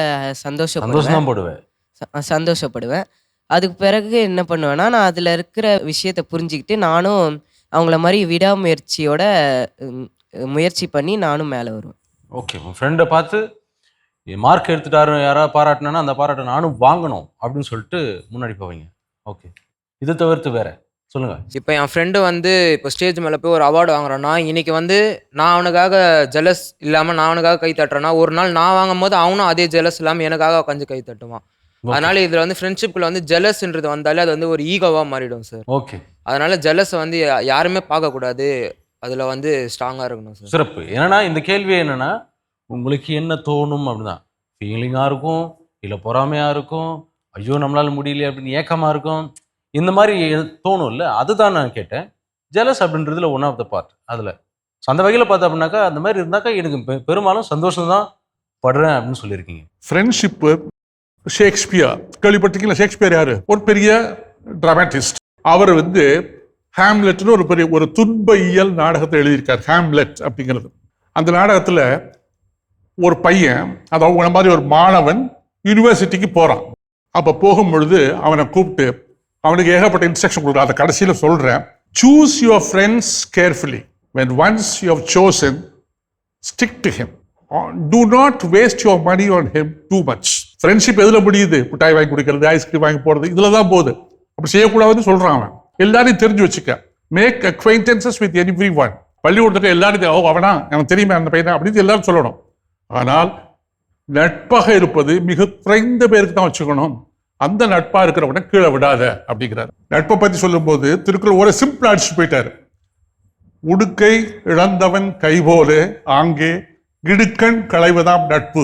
சந்தோஷப்படுவேன். அதுக்கு பிறகு என்ன பண்ணுவேன்னா, நான் அதில் இருக்கிற விஷயத்தை புரிஞ்சுக்கிட்டு நானும் அவங்கள மாதிரி விடாமுயற்சியோட முயற்சி பண்ணி நானும் மேலே வருவேன். ஓகே. உன் ஃப்ரெண்டை பார்த்து மார்க் எடுத்துட்டாரு யாராவது பாராட்டினா அந்த பாராட்டை நானும் வாங்கணும் அப்படின்னு சொல்லிட்டு முன்னாடி போவீங்க. ஓகே. இதை தவிர்த்து வேற சொல்லுங்க. இப்போ என் ஃப்ரெண்டு வந்து இப்போ ஸ்டேஜ் மேலே போய் ஒரு அவார்டு வாங்குறான்னா, இன்னைக்கு வந்து நான் அவனுக்காக ஜெலஸ் இல்லாமல் நான் அவனுக்காக கை தட்டுறேன்னா, ஒரு நாள் நான் வாங்கும் போது அவனும் அதே ஜெலஸ் இல்லாமல் எனக்காக உட்காந்து கை தட்டுவான். அதனால இதில் வந்து ஃப்ரெண்ட்ஷிப்பில் வந்து ஜெலஸ்ன்றது வந்தாலே அது வந்து ஒரு ஈகோவாக மாறிடும் சார். ஓகே. அதனால ஜெலஸை வந்து யாருமே பார்க்கக்கூடாது, அதில் வந்து ஸ்ட்ராங்காக இருக்கணும் சார். சிறப்பு. என்னன்னா இந்த கேள்வி என்னன்னா, உங்களுக்கு என்ன தோணும் அப்படின்னா, ஃபீலிங்காக இருக்கும், இல்லை பொறாமையாக இருக்கும், ஐயோ நம்மளால முடியலையே அப்படின்னு ஏக்கமாக இருக்கும், இந்த மாதிரி தோணும் இல்லை, அதுதான் நான் கேட்டேன். ஜெலஸ் அப்படின்றதுல ஒன் ஆஃப் த பார்ட். அதில் அந்த வகையில் பார்த்தா அப்படின்னாக்கா அந்த மாதிரி இருந்தாக்கா எனக்கு பெரும்பாலும் சந்தோஷம் தான் படுறேன் அப்படின்னு சொல்லியிருக்கீங்க. ஃப்ரெண்ட்ஷிப்பு ஷேக்ஸ்பியர் கேள்விப்பட்டிருக்கீங்களா? ஷேக்ஸ்பியர் யாரு? ஒரு பெரிய டிராமாட்டிஸ்ட். அவர் வந்து ஹேம்லெட்னு ஒரு பெரிய ஒரு துன்ப இயல் நாடகத்தை எழுதியிருக்கார், ஹேம்லெட் அப்படிங்கிறது. அந்த நாடகத்தில் ஒரு பையன், அதாவது உன மாதிரி ஒரு மாணவன் யூனிவர்சிட்டிக்கு போகிறான். அப்போ போகும் பொழுது அவனை கூப்பிட்டு அவனுக்கு ஏகப்பட்ட இன்ஸ்ட்ரக்ஷன் கொடுக்குறான். அதை கடைசியில் சொல்கிறேன். Choose your friends carefully. when once you have chosen, stick to him. Do not waste your money on him too much. Friendship எதில் முடியுது? மிட்டாய் வாங்கி குடிக்கிறது, ஐஸ்கிரீம் வாங்கி போகிறது, இதில் தான் போகுது. அப்படி செய்யக்கூடாதுன்னு சொல்கிறான் அவன். எல்லாரையும் தெரிஞ்சு வச்சுக்க. Make acquaintances with every one. பள்ளிக்கூடத்துக்கு எல்லாரும் அவனா எனக்கு தெரியுமே அந்த பையனை அப்படின்னு எல்லாரும் சொல்லணும். ஆனால் நட்பாக இருப்பது மிக குறைந்த பேருக்கு தான் வச்சுக்கணும். அந்த நட்பா இருக்கிறவன கீழே விடாத அப்படிங்கிறார். நட்பை பற்றி சொல்லும்போது திருக்குறள் ஒரு சிம்பிள் அடிச்சுட்டு போயிட்டாரு. உடுக்கை இழந்தவன் கைபோல ஆங்கே இடுக்கண் களைவதாம் நட்பு.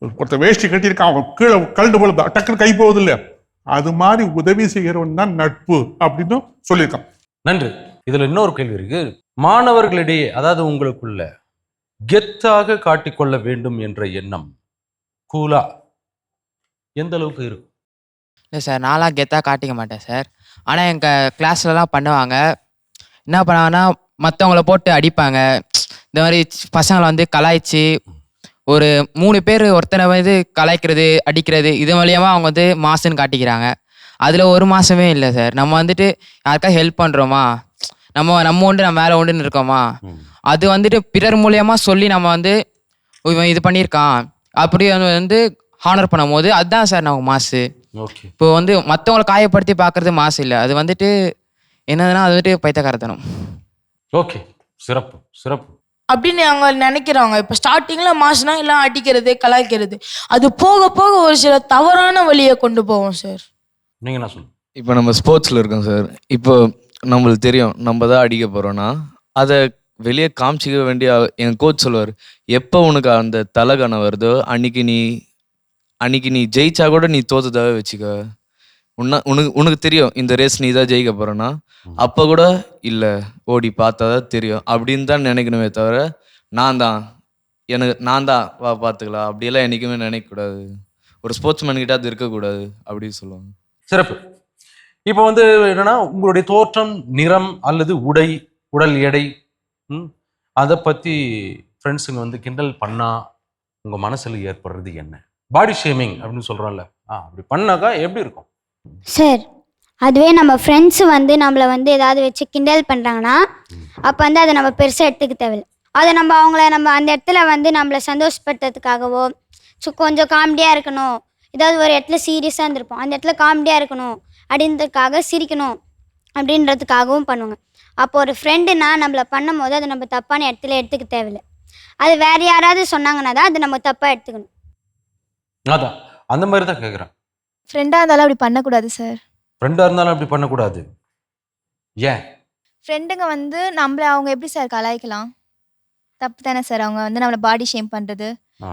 ஒருத்தர் வேஷ்டி கட்டியிருக்கான், அவன் கீழே கழுண்டு போல டக்குன்னு கை போகுது இல்லையா, அது மாதிரி உதவி செய்கிறவன் தான் நட்பு அப்படின்னு சொல்லியிருக்கான். நன்றி. இதுல இன்னொரு கேள்வி இருக்கு. மாணவர்களிடையே, அதாவது உங்களுக்குள்ள கெத்தாக காட்டிக்கொள்ள வேண்டும் என்ற எண்ணம் கூலா எந்த அளவுக்கு இருக்கும்? இல்லை சார், நான்லாம் கெத்தாக காட்டிக்க மாட்டேன் சார். ஆனால் எங்கள் கிளாஸ்லலாம் பண்ணுவாங்க. என்ன பண்ணுவாங்கன்னா மற்றவங்கள போட்டு அடிப்பாங்க. இந்த மாதிரி பசங்களை வந்து கலாய்ச்சி ஒரு 3 பேர் ஒருத்தனை வந்து கலாய்க்கிறது, அடிக்கிறது, இது மூலியமாக அவங்க வந்து மாசுன்னு காட்டிக்கிறாங்க. அதில் ஒரு மாசமே இல்லை சார். நம்ம வந்துட்டு யாருக்கா ஹெல்ப் பண்ணுறோமா, நம்ம உண்டு நம்ம மேலே உண்டுன்னு இருக்கோமா, அது வந்துட்டு பிறர் மூலியமா சொல்லி நம்ம வந்து இவன் இது பண்ணியிருக்கான் அப்படி வந்து ஹானர் பண்ணும் போது அதுதான் சார் நமக்கு மாசு. இப்போ வந்து மற்றவங்களை காயப்படுத்தி பார்க்கறது மாசு இல்லை, அது வந்துட்டு என்னதுன்னா அது வந்துட்டு பைத்தியக்காரத்தனம். ஓகே, சிறப்பு சிறப்பு அப்படின்னு அவங்க நினைக்கிறாங்க. இப்போ ஸ்டார்டிங்கில் மாசுனா எல்லாம் அடிக்கிறது, கலாய்க்கிறது, அது போக போக ஒரு சில தவறான வழியை கொண்டு போவோம் சார். நீங்கள் என்ன சொல்லுங்க? இப்போ நம்ம ஸ்போர்ட்ஸில் இருக்கோம் சார். இப்போ நம்மளுக்கு தெரியும் நம்ம தான் அடிக்க போகிறோன்னா அதை வெளியே காமிச்சிக்க வேண்டிய எங்கள் கோச் சொல்லுவார், எப்போ உனக்கு அந்த தலைகணம் வருதோ அன்னைக்கு நீ ஜெயிச்சா கூட நீ தோத்துதாவே வச்சுக்க. உனக்கு தெரியும் இந்த ரேஸ் நீ தான் ஜெயிக்க போகிறேன்னா அப்போ கூட இல்லை ஓடி பார்த்தா தான் தெரியும் அப்படின்னு தான் நினைக்கணுமே தவிர நான் தான் வா பார்த்துக்கலாம் அப்படியெல்லாம் என்றைக்குமே நினைக்கக்கூடாது. ஒரு ஸ்போர்ட்ஸ்மேன் கிட்ட அது இருக்கக்கூடாது அப்படின்னு சொல்லுவாங்க. சிறப்பு. இப்போ வந்து என்னன்னா உங்களுடைய தோற்றம், நிறம் அல்லது உடல் எடை, அதை பற்றி ஃப்ரெண்ட்ஸுங்க வந்து கிண்டல் பண்ணால் உங்கள் மனசில் ஏற்படுறது என்ன? பாடி ஷேமிங் அப்படின்னு சொல்கிறோம்ல, அப்படி பண்ணாக்கா எப்படி இருக்கும் சார்? அதுவே நம்ம ஃப்ரெண்ட்ஸு வந்து நம்மளை வந்து ஏதாவது வச்சு கிண்டல் பண்ணுறாங்கன்னா அப்போ வந்து அதை நம்ம பெருசாக எடுத்துக்க தேவையில்லை. அதை நம்ம அந்த இடத்துல வந்து நம்மளை சந்தோஷப்படுத்துறதுக்காகவோ கொஞ்சம் காமெடியாக இருக்கணும், ஏதாவது ஒரு இடத்துல சீரியஸாக இருந்திருப்போம், அந்த இடத்துல காமெடியாக இருக்கணும் அப்படின்றதுக்காக சிரிக்கணும் அப்படின்றதுக்காகவும் பண்ணுவாங்க. அப்போ ஒரு ஃப்ரெண்டுனா நம்மளை பண்ணும் போது அதை நம்ம தப்பான இடத்துல எடுத்துக்க தேவையில்லை. அது வேறு யாராவது சொன்னாங்கன்னா தான் அதை நம்ம தப்பாக எடுத்துக்கணும். அதான் அந்த மாதிரி தான் கேட்குறேன். ஃப்ரெண்டாக இருந்தாலும் அப்படி பண்ணக்கூடாது சார். ஃப்ரெண்டாக இருந்தாலும் அப்படி பண்ணக்கூடாது. ஏன்? ஃப்ரெண்டுங்க வந்து நம்மளை அவங்க எப்படி சார் கலாய்க்கலாம்? தப்பு தானே சார். அவங்க வந்து நம்மளை பாடி ஷேம் பண்ணுறது.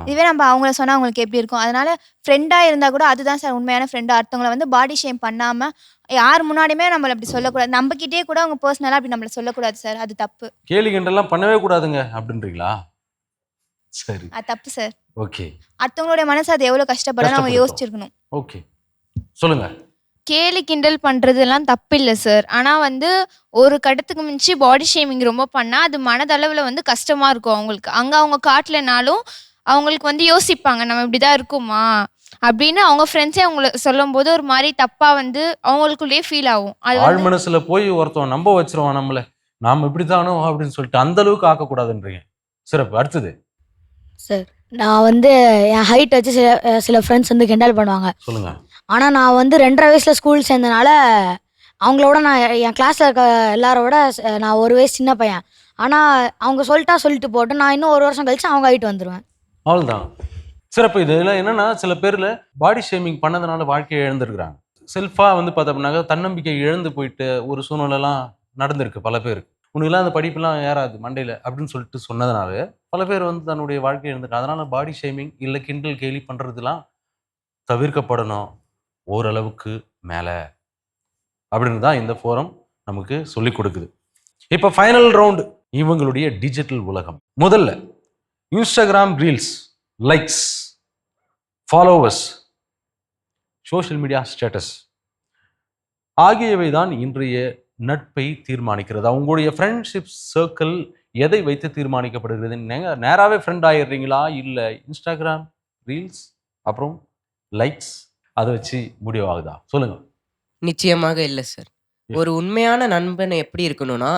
இதுவே நம்ம அவங்கள சொன்னால் அவங்களுக்கு எப்படி இருக்கும்? அதனால ஃப்ரெண்டாக இருந்தால் கூட அதுதான் சார் உண்மையான ஃப்ரெண்டு. அடுத்தவங்களை வந்து பாடி ஷேம் பண்ணாமல் யார் முன்னாடியுமே நம்மளை அப்படி சொல்லக்கூடாது. நம்மக்கிட்டே கூட அவங்க பர்சனலாக அப்படி நம்மளை சொல்லக்கூடாது சார், அது தப்பு. கேலி கிண்டெல்லாம் பண்ணவே கூடாதுங்க அப்படின்றீங்களா? சரி, அது தப்பு சார். ஓகே. அடுத்தவங்களுடைய மனசு அது எவ்வளோ கஷ்டப்படும் அவங்க யோசிச்சிருக்கணும். ஓகே, சொல்லுங்க. கேலி கிண்டல் பண்ணுறதுலாம் தப்பு இல்லை சார். ஆனால் வந்து ஒரு கட்டத்துக்கு மிஞ்சி பாடி ஷேமிங் ரொம்ப பண்ணால் அது மனதளவில் வந்து கஷ்டமாக இருக்கும் அவங்களுக்கு. அங்கே அவங்க காட்டலைனாலும் அவங்களுக்கு வந்து யோசிப்பாங்க நம்ம இப்படி தான் இருக்குமா அப்படின்னு. அவங்க ஃப்ரெண்ட்ஸே அவங்கள சொல்லும் போது ஒரு மாதிரி தப்பாக வந்து அவங்களுக்குள்ளேயே ஃபீல் ஆகும். அது ஆழ் மனசுல போய் ஒருத்தவன் நம்ப வச்சிருவான் நம்மள, நாம் இப்படி தானோ அப்படின்னு சொல்லிட்டு அந்த அளவுக்கு ஆக்கக்கூடாதுன்றீங்க. சிறப்பு. அடுத்தது சார், நான் வந்து என் ஹைட் வச்சு சில ஃப்ரெண்ட்ஸ் வந்து கிண்டல் பண்ணுவாங்க. சொல்லுங்க. ஆனால் நான் வந்து 2.5 வயசில் ஸ்கூல் சேர்ந்தனால அவங்களோட நான் என் கிளாஸில் இருக்க எல்லாரோட நான் 1 வயசு சின்ன பையன். ஆனால் அவங்க சொல்லிட்டு போட்டு நான் இன்னும் 1 வருஷம் கழிச்சு அவங்க ஹைட் வந்துடுவேன். அவ்வளோதான். சிறப்பு. இதில் என்னன்னா சில பேரில் பாடி ஷேமிங் பண்ணதுனால வாழ்க்கையை இழந்துருக்குறாங்க. செல்ஃபாக வந்து பார்த்தோம்னாக்க தன்னம்பிக்கை இழந்து போயிட்டு ஒரு சூழ்நிலைலாம் நடந்திருக்கு பல பேர். உனக்குலாம் அந்த படிப்புலாம் ஏறாது மண்டையில் அப்படின்னு சொல்லிட்டு சொன்னதுனால பல பேர் வந்து தன்னுடைய வாழ்க்கையை இழந்துருக்கு. அதனால் பாடி ஷேமிங் இல்லை கிண்டல் கேலி பண்ணுறதுலாம் தவிர்க்கப்படணும் ஓரளவுக்கு மேலே அப்படின்னு தான் இந்த ஃபோரம் நமக்கு சொல்லி கொடுக்குது. இப்போ ஃபைனல் ரவுண்டு, இவங்களுடைய டிஜிட்டல் உலகம். முதல்ல Instagram reels, likes, followers, social media status ஆகியவை தான் இன்றைய நட்பை தீர்மானிக்கிறது? அவங்களுடைய ஃப்ரெண்ட்ஷிப் சர்க்கிள் எதை வைத்து தீர்மானிக்கப்படுகிறது? நேராகவே ஃப்ரெண்ட் ஆயிடுறீங்களா, இல்லை இன்ஸ்டாகிராம் ரீல்ஸ் அப்புறம் லைக்ஸ் அதை வச்சு முடிவாகுதா? சொல்லுங்க. நிச்சயமாக இல்லை சார். ஒரு உண்மையான நண்பன் எப்படி இருக்கணும்னா,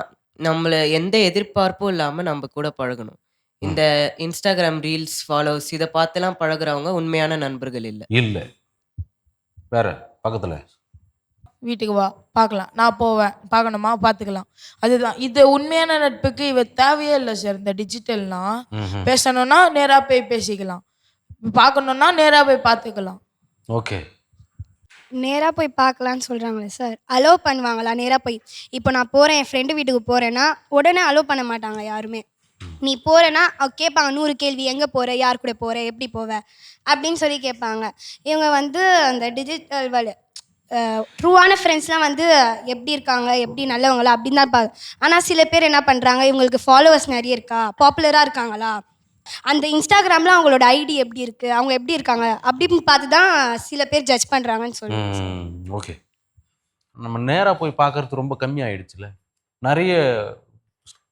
நம்மளை எந்த எதிர்பார்ப்பும் இல்லாமல் நம்ம கூட பழகணும். இந்த இன்ஸ்டாகிராம் ரீல்ஸ் ஃபாலோஸ் இதை பார்த்துலாம் பழகுறவங்க உண்மையான நண்பர்கள் இல்லை. இல்லை. வேற பக்கத்தில் வீட்டுக்கு வா பார்க்கலாம், நான் போவேன், பார்க்கணுமா பார்த்துக்கலாம், அதுதான். இது உண்மையான நட்புக்கு இவ தேவையே இல்லை சார். இந்த டிஜிட்டல்னா பேசணும்னா நேராக போய் பேசிக்கலாம், பார்க்கணுன்னா நேராக போய் பார்த்துக்கலாம். ஓகே. நேராக போய் பார்க்கலான்னு சொல்கிறாங்களே சார், அலோவ் பண்ணுவாங்களா நேராக போய்? இப்போ நான் போகிறேன், என் ஃப்ரெண்டு வீட்டுக்கு போகிறேன்னா உடனே அலோவ் பண்ண மாட்டாங்க யாருமே. நீ போகிறேன்னா கேட்பாங்க 100 கேள்வி, எங்கே போகிற, யார் கூட போகிற, எப்படி போவ அப்படின்னு சொல்லி கேட்பாங்க. இவங்க வந்து அந்த டிஜிட்டல் ட்ரூவான ஃப்ரெண்ட்ஸ்லாம் வந்து எப்படி இருக்காங்க, எப்படி நல்லவங்களா அப்படின்னு தான் இருப்பாங்க. ஆனால் சில பேர் என்ன பண்ணுறாங்க, இவங்களுக்கு ஃபாலோவர்ஸ் நிறைய இருக்கா, பாப்புலராக இருக்காங்களா, அந்த இன்ஸ்டாகிராமில் அவங்களோட ஐடி எப்படி இருக்குது, அவங்க எப்படி இருக்காங்க அப்படின்னு பார்த்து தான் சில பேர் ஜட்ஜ் பண்ணுறாங்கன்னு சொல்லுவாங்க. ஓகே. நம்ம நேராக போய் பார்க்கறது ரொம்ப கம்மியாயிடுச்சுல. நிறைய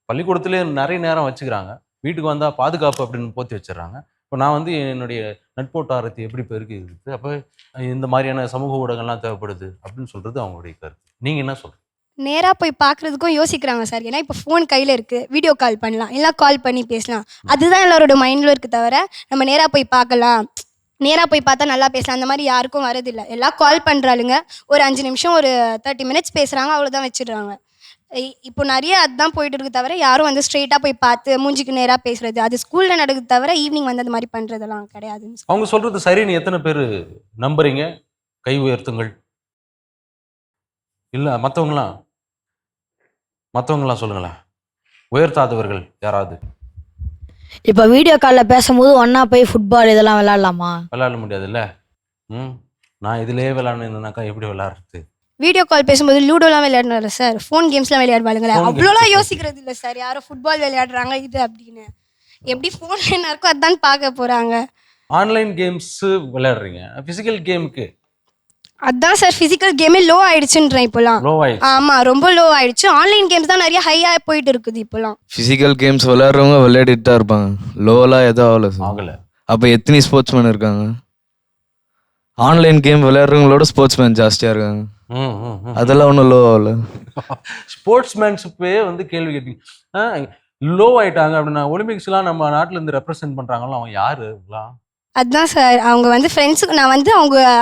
பள்ளிக்கூடத்துலேயே நிறைய நேரம் வச்சுக்கிறாங்க, வீட்டுக்கு வந்தால் பாதுகாப்பு அப்படின்னு போற்றி வச்சிடுறாங்க. இப்போ நான் வந்து என்னுடைய நட்போட்டாரத்தை எப்படி பெருக்கிருக்கு, அப்போ இந்த மாதிரியான சமூக ஊடகங்கள்லாம் தேவைப்படுது அப்படின்னு சொல்கிறது அவங்களுடைய கருத்து. நீங்கள் என்ன சொல்கிறீங்க? நேராக போய் பார்க்குறதுக்கும் யோசிக்கிறாங்க சார். ஏன்னா இப்போ ஃபோன் கையில் இருக்குது, வீடியோ கால் பண்ணலாம், எல்லாம் கால் பண்ணி பேசலாம், அதுதான் எல்லாரோட மைண்டில் இருக்குது. தவிர நம்ம நேராக போய் பார்க்கலாம், நேராக போய் பார்த்தா நல்லா பேசலாம், அந்த மாதிரி யாருக்கும் வரதில்லை. எல்லாம் கால் பண்ணுறாளுங்க, ஒரு 5 நிமிஷம் ஒரு 30 மினிட்ஸ் பேசுகிறாங்க, அவ்வளோதான் வச்சிடுறாங்க. இப்போ நிறைய அதுதான் போயிட்டு இருக்கு. தவிர யாரும் வந்து ஸ்ட்ரெயிட்டாக போய் பார்த்து மூஞ்சிக்கு நேராக பேசுறது அது ஸ்கூலில் நடக்குது. தவிர ஈவினிங் வந்து அந்த மாதிரி பண்ணுறதெல்லாம் கிடையாதுன்னு சொல்லி. அவங்க சொல்கிறது சரின்னு எத்தனை பேர் நம்புறீங்க? கை உயர்த்துங்கள். இல்லை மற்றவங்களாம் சொல்லுங்களேன், உயர்த்தாதவர்கள் யாராவது. இப்போ வீடியோ காலில் பேசும்போது ஒன்றா போய் ஃபுட்பால் இதெல்லாம் விளாட்லாமா? விளையாட முடியாதுல்ல. நான் இதிலே விளையாடுனாக்கா எப்படி விளையாடுறது? வீடியோ கால் பேசும்போது லூடோலாம் விளையாடுனால சார், ஃபோன் கேம்ஸ்லாம் விளையாடுவாளுங்களே, அவ்வளோலாம் யோசிக்கிறது இல்லை சார். யாரோ ஃபுட்பால் விளையாடுறாங்க இது அப்படின்னு, எப்படி ஃபோனில் என்ன இருக்கோ அதான் பார்க்க போகிறாங்க. ஆன்லைன் கேம்ஸ் விளையாடுறீங்க, ஃபிசிக்கல் கேமுக்கு அதான் சார் ஃபிசிக்கல் கேமே லோ ஆயிடுச்சுன்றேன் இப்போலாம். லோ ஆயிடுச்சு. ஆமாம், ரொம்ப லோ ஆயிடுச்சு. ஆன்லைன் கேம்ஸ் தான் நிறைய ஹையாக போயிட்டு இருக்குது இப்போலாம். ஃபிசிக்கல் கேம்ஸ் விளையாடுறவங்க விளையாடிட்டு தான் இருப்பாங்க, லோலாம் எதுவும் ஆகல. அப்போ எத்தனை ஸ்போர்ட்ஸ்மேன் இருக்காங்க? ஆன்லைன் கேம் விளையாடுறவங்களோட ஸ்போர்ட்ஸ்மேன் ஜாஸ்தியாக இருக்காங்க. அதெல்லாம் ஒன்றும் லோ ஆகல. ஸ்போர்ட்ஸ்மேன்ஷிப்பே வந்து கேள்வி கேட்டீங்க, லோ ஆயிட்டாங்க அப்படின்னா ஒலிம்பிக்ஸ்லாம் நம்ம நாட்டில் இருந்து ரெப்ரசென்ட் பண்ணுறாங்களோ அவங்க யாரு? அதுதான் சார், அவங்க வந்து ஃப்ரெண்ட்ஸுக்கு நான் வந்து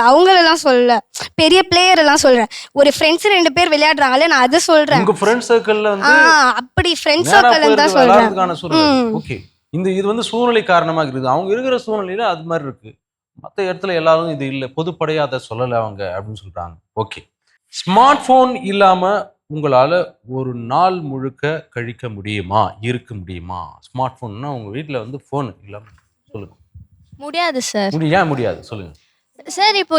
அவங்களெல்லாம் சொல்லல, பெரிய பிளேயர் எல்லாம் சொல்கிறேன். ஒரு ஃப்ரெண்ட்ஸ் 2 பேர் விளையாடுறாங்களே, நான் அதை சொல்கிறேன். உங்கள் ஃப்ரெண்ட் சர்க்கிளில் வந்து அப்படி ஃப்ரெண்ட் சர்க்கிள் தான் சொல்கிறேன். ஓகே. இது வந்து சூழ்நிலை காரணமாக இருக்குது. அவங்க இருக்கிற சூழ்நிலையில் அது மாதிரி இருக்கு. மற்ற இடத்துல எல்லாரும் இது இல்லை, பொதுப்படையாக அதை சொல்லலை அவங்க அப்படின்னு சொல்கிறாங்க. ஓகே. ஸ்மார்ட் ஃபோன் இல்லாமல் உங்களால் ஒரு நாள் முழுக்க கழிக்க முடியுமா, இருக்க முடியுமா? ஸ்மார்ட் ஃபோன்னா உங்கள் வீட்டில் வந்து ஃபோன் இல்லாமல் சொல்லுங்கள். முடியாது சார். ஏன் முடியாது சொல்லுங்கள் சார். இப்போ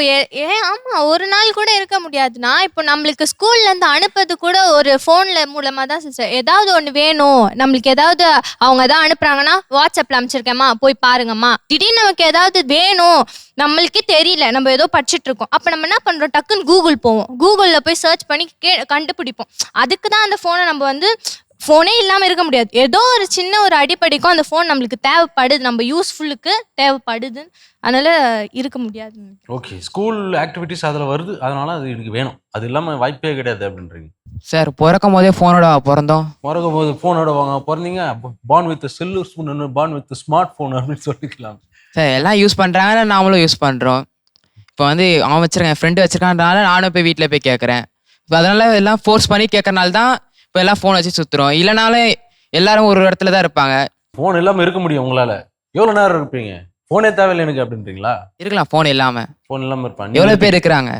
ஆமாம், ஒரு நாள் கூட இருக்க முடியாதுன்னா, இப்போ நம்மளுக்கு ஸ்கூல்லேருந்து அனுப்புறது கூட ஒரு ஃபோனில் மூலமாக தான் சார். ஏதாவது ஒன்று வேணும் நம்மளுக்கு, ஏதாவது அவங்க எதாவது அனுப்புகிறாங்கன்னா வாட்ஸ்அப்பில் அனுப்பிச்சிருக்கேம்மா போய் பாருங்கம்மா. திடீர்னு நமக்கு ஏதாவது வேணும், நம்மளுக்கே தெரியல, நம்ம ஏதோ படிச்சுட்டு இருக்கோம், அப்போ நம்ம என்ன பண்ணுறோம், டக்குன்னு கூகுள் போவோம், கூகுளில் போய் சர்ச் பண்ணி கண்டுபிடிப்போம். அதுக்கு தான் அந்த ஃபோனை நம்ம வந்து ஃபோனே இல்லாமல் இருக்க முடியாது. ஏதோ ஒரு சின்ன ஒரு அடிப்படைக்கும் அந்த ஃபோன் நம்மளுக்கு தேவைப்படுது, நம்ம யூஸ்ஃபுல்லுக்கு தேவைப்படுது, அதனால் இருக்க முடியாது. ஓகே. ஸ்கூல் ஆக்டிவிட்டிஸ் அதில் வருது, அதனால அது எனக்கு வேணும், அது இல்லாமல் வாய்ப்பே கிடையாது அப்படின்றீங்க சார். பிறக்கும் போதே ஃபோனோட பிறந்தோம், பிறக்கும் போது ஃபோனோட பிறந்தீங்க, born with silver spoon, born with smart phone அப்படின்னு சொல்லிக்கலாம் சார். எல்லாம் யூஸ் பண்ணுறாங்க, நாமளும் யூஸ் பண்ணுறோம். இப்போ வந்து அவன் வச்சிருக்கேன், என் ஃப்ரெண்டு வச்சிருக்கான்றனால நானும் போய் வீட்டில் போய் கேட்குறேன். இப்போ அதனால எல்லாம் ஃபோர்ஸ் பண்ணி கேட்கறனால தான் இப்போ எல்லாம் ஃபோன் வச்சு சுற்றுறோம். இல்லைனாலும் எல்லாரும் ஒரு இடத்துல தான் இருப்பாங்க. ஃபோன் இல்லாமல் இருக்க முடியும் உங்களால்? எவ்வளோ நேரம் இருப்பீங்க? ஃபோனே தேவையில்லை எனக்கு அப்படின்றீங்களா? இருக்கலாம், ஃபோன் இல்லாமல். ஃபோன் இல்லாமல் இருப்பாங்க. எவ்வளோ பேர் இருக்கிறாங்க?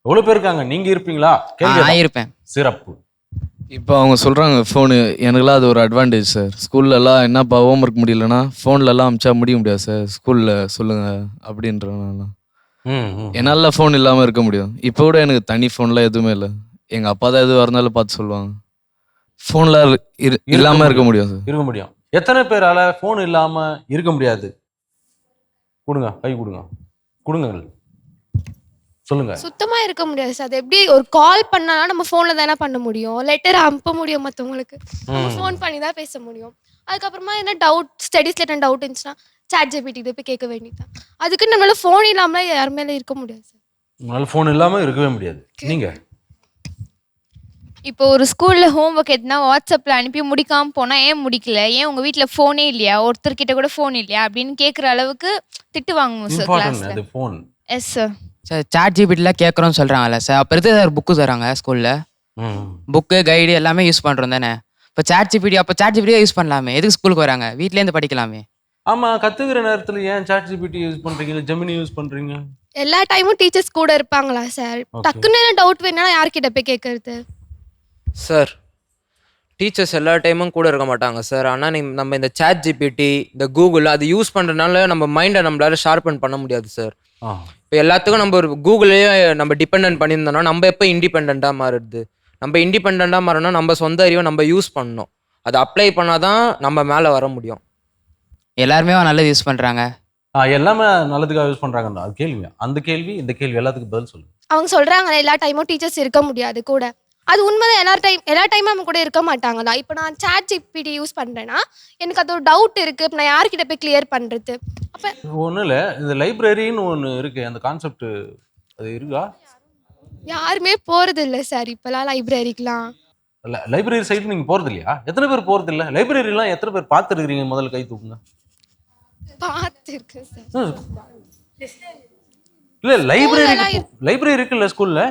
எவ்வளோ பேர் இருக்காங்க? நீங்கள் இருப்பீங்களா? நான் இருப்பேன். சிறப்பு. இப்போ அவங்க சொல்கிறாங்க ஃபோனு, எனக்குலாம் அது ஒரு அட்வான்டேஜ் சார். ஸ்கூல்லலாம் என்னப்பா ஹோம் ஒர்க் முடியலன்னா ஃபோன்லலாம் அமிச்சா முடிய முடியாது சார், ஸ்கூலில் சொல்லுங்கள் அப்படின்றனால என்னால் ஃபோன் இல்லாமல் இருக்க முடியும். இப்போ கூட எனக்கு தனி ஃபோன்லாம் எதுவுமே இல்லை, எங்கள் அப்பா தான் எதுவாக இருந்தாலும் பார்த்து சொல்லுவாங்க. ஃபோனில் இல்லாமல் இருக்க முடியும் சார். இருக்க முடியும். எத்தனை பேரால் ஃபோன் இல்லாமல் இருக்க முடியாது? கொடுங்க, கை கொடுங்க, கொடுங்க. சொல்லுங்க. சுத்தமா இருக்க முடியாது சார். அது எப்படி ஒரு கால் பண்ணாலும் நம்ம ஃபோன்ல தானே பண்ண முடியும், லெட்டர் அனுப்ப முடியும் மற்றவங்களுக்கு, நம்ம ஃபோன் பண்ணி தான் பேச முடியும். அதுக்கப்புறமா என்ன டவுட், ஸ்டடீஸ் ரிலேட்டட் டவுட் இருந்துச்சுன்னா ChatGPT கிட்ட போய் கேட்க வேண்டியதுதான். அதுக்கு நம்மளால ஃபோன் இல்லாமல் யாருமே இருக்க முடியாது சார். உங்களால ஃபோன் இல்லாம இருக்கவே முடியாது. நீங்க இப்போ ஒரு ஸ்கூல்ல ஹோம் ஒர்க் எதுனா வாட்ஸ்அப்ல அனுப்பி முடிக்காம போனா ஏன் முடிக்கல, ஏன் உங்க வீட்ல ஃபோனே இல்லையா, ஒருத்தர்கிட்ட கூட ஃபோன் இல்லையா அப்படின்னு கேட்குற அளவுக்கு திட்டு வாங்குவோம் சார் இம்பார்ட்டன்ட் கிளாஸ்ல. அது ஃபோன். Yes sir. சார் ChatGPTல கேட்குறோன்னு சொல்கிறாங்கல்ல சார், அப்போ எது சார் புக்கு தராங்க ஸ்கூலில்? புக்கு கைடு எல்லாமே யூஸ் பண்ணுறோம் தானே. இப்போ ChatGPT அப்போ ChatGPT யூஸ் பண்ணலாமே, எதுக்கு ஸ்கூலுக்கு வராங்க, வீட்லேருந்து படிக்கலாமே. ஆமா, கத்துக்கிற நேரத்துல ஏன் ChatGPT யூஸ் பண்றீங்க, இல்ல ஜெமினி யூஸ் பண்றீங்க? எல்லா டைமும் டீச்சர்ஸ் கூட இருப்பாங்களா சார்? டக்குன்னு டவுட் வேணா யார்கிட்ட போய் கேட்கறது? சார் டீச்சர்ஸ் எல்லா டைமும் கூட இருக்க மாட்டாங்க சார். ஆனால் நம்ம இந்த ChatGPT, இந்த கூகுள் அது யூஸ் பண்ணுறதுனால நம்ம மைண்டை நம்மளால ஷார்பன் பண்ண முடியாது சார். இப்போ எல்லாத்துக்கும் நம்ம ஒரு கூகுளையே நம்ம டிபெண்ட் பண்ணியிருந்தோம்னா நம்ம எப்போ இண்டிபெண்ட்டாக மாறுறது? நம்ம இண்டிபெண்ட்டாக மாறணும்னா நம்ம சொந்த அறிவை நம்ம யூஸ் பண்ணணும், அதை அப்ளை பண்ணாதான் நம்ம மேலே வர முடியும். எல்லாருமே நல்லது யூஸ் பண்ணுறாங்க. எல்லாமே நல்லதுக்காக யூஸ் பண்றாங்க. அது கேள்வி, அந்த கேள்வி இந்த கேள்வி எல்லாத்துக்கும் பதில் சொல்லுங்க. அவங்க சொல்றாங்க எல்லா டைமும் டீச்சர்ஸ் இருக்க முடியாது கூட. அது உண்மைதான். எல்லா டைமும் அவங்க கூட இருக்க மாட்டாங்களா? இப்போ நான் ChatGPT யூஸ் பண்றேன்னா எனக்கு அது ஒரு டவுட் இருக்கு, இப்போ நான் யார்கிட்ட போய் கிளியர் பண்றது? அப்ப ஒன்றும் இல்லை, இந்த லைப்ரரின்னு ஒன்று இருக்கு, அந்த கான்செப்ட் அது இருக்கா? யாருமே போறது இல்லை சார் இப்பெல்லாம் லைப்ரரிக்கெலாம். லைப்ரரி சைடு நீங்க போறது இல்லையா? எத்தனை பேர் போறது இல்லை லைப்ரரிலாம்? எத்தனை பேர் பார்த்துருக்கீங்க? முதல்ல கை தூக்குங்க. பார்த்துருக்கு சார். இல்ல லைப்ரரி இருக்குல்ல ஸ்கூல்ல?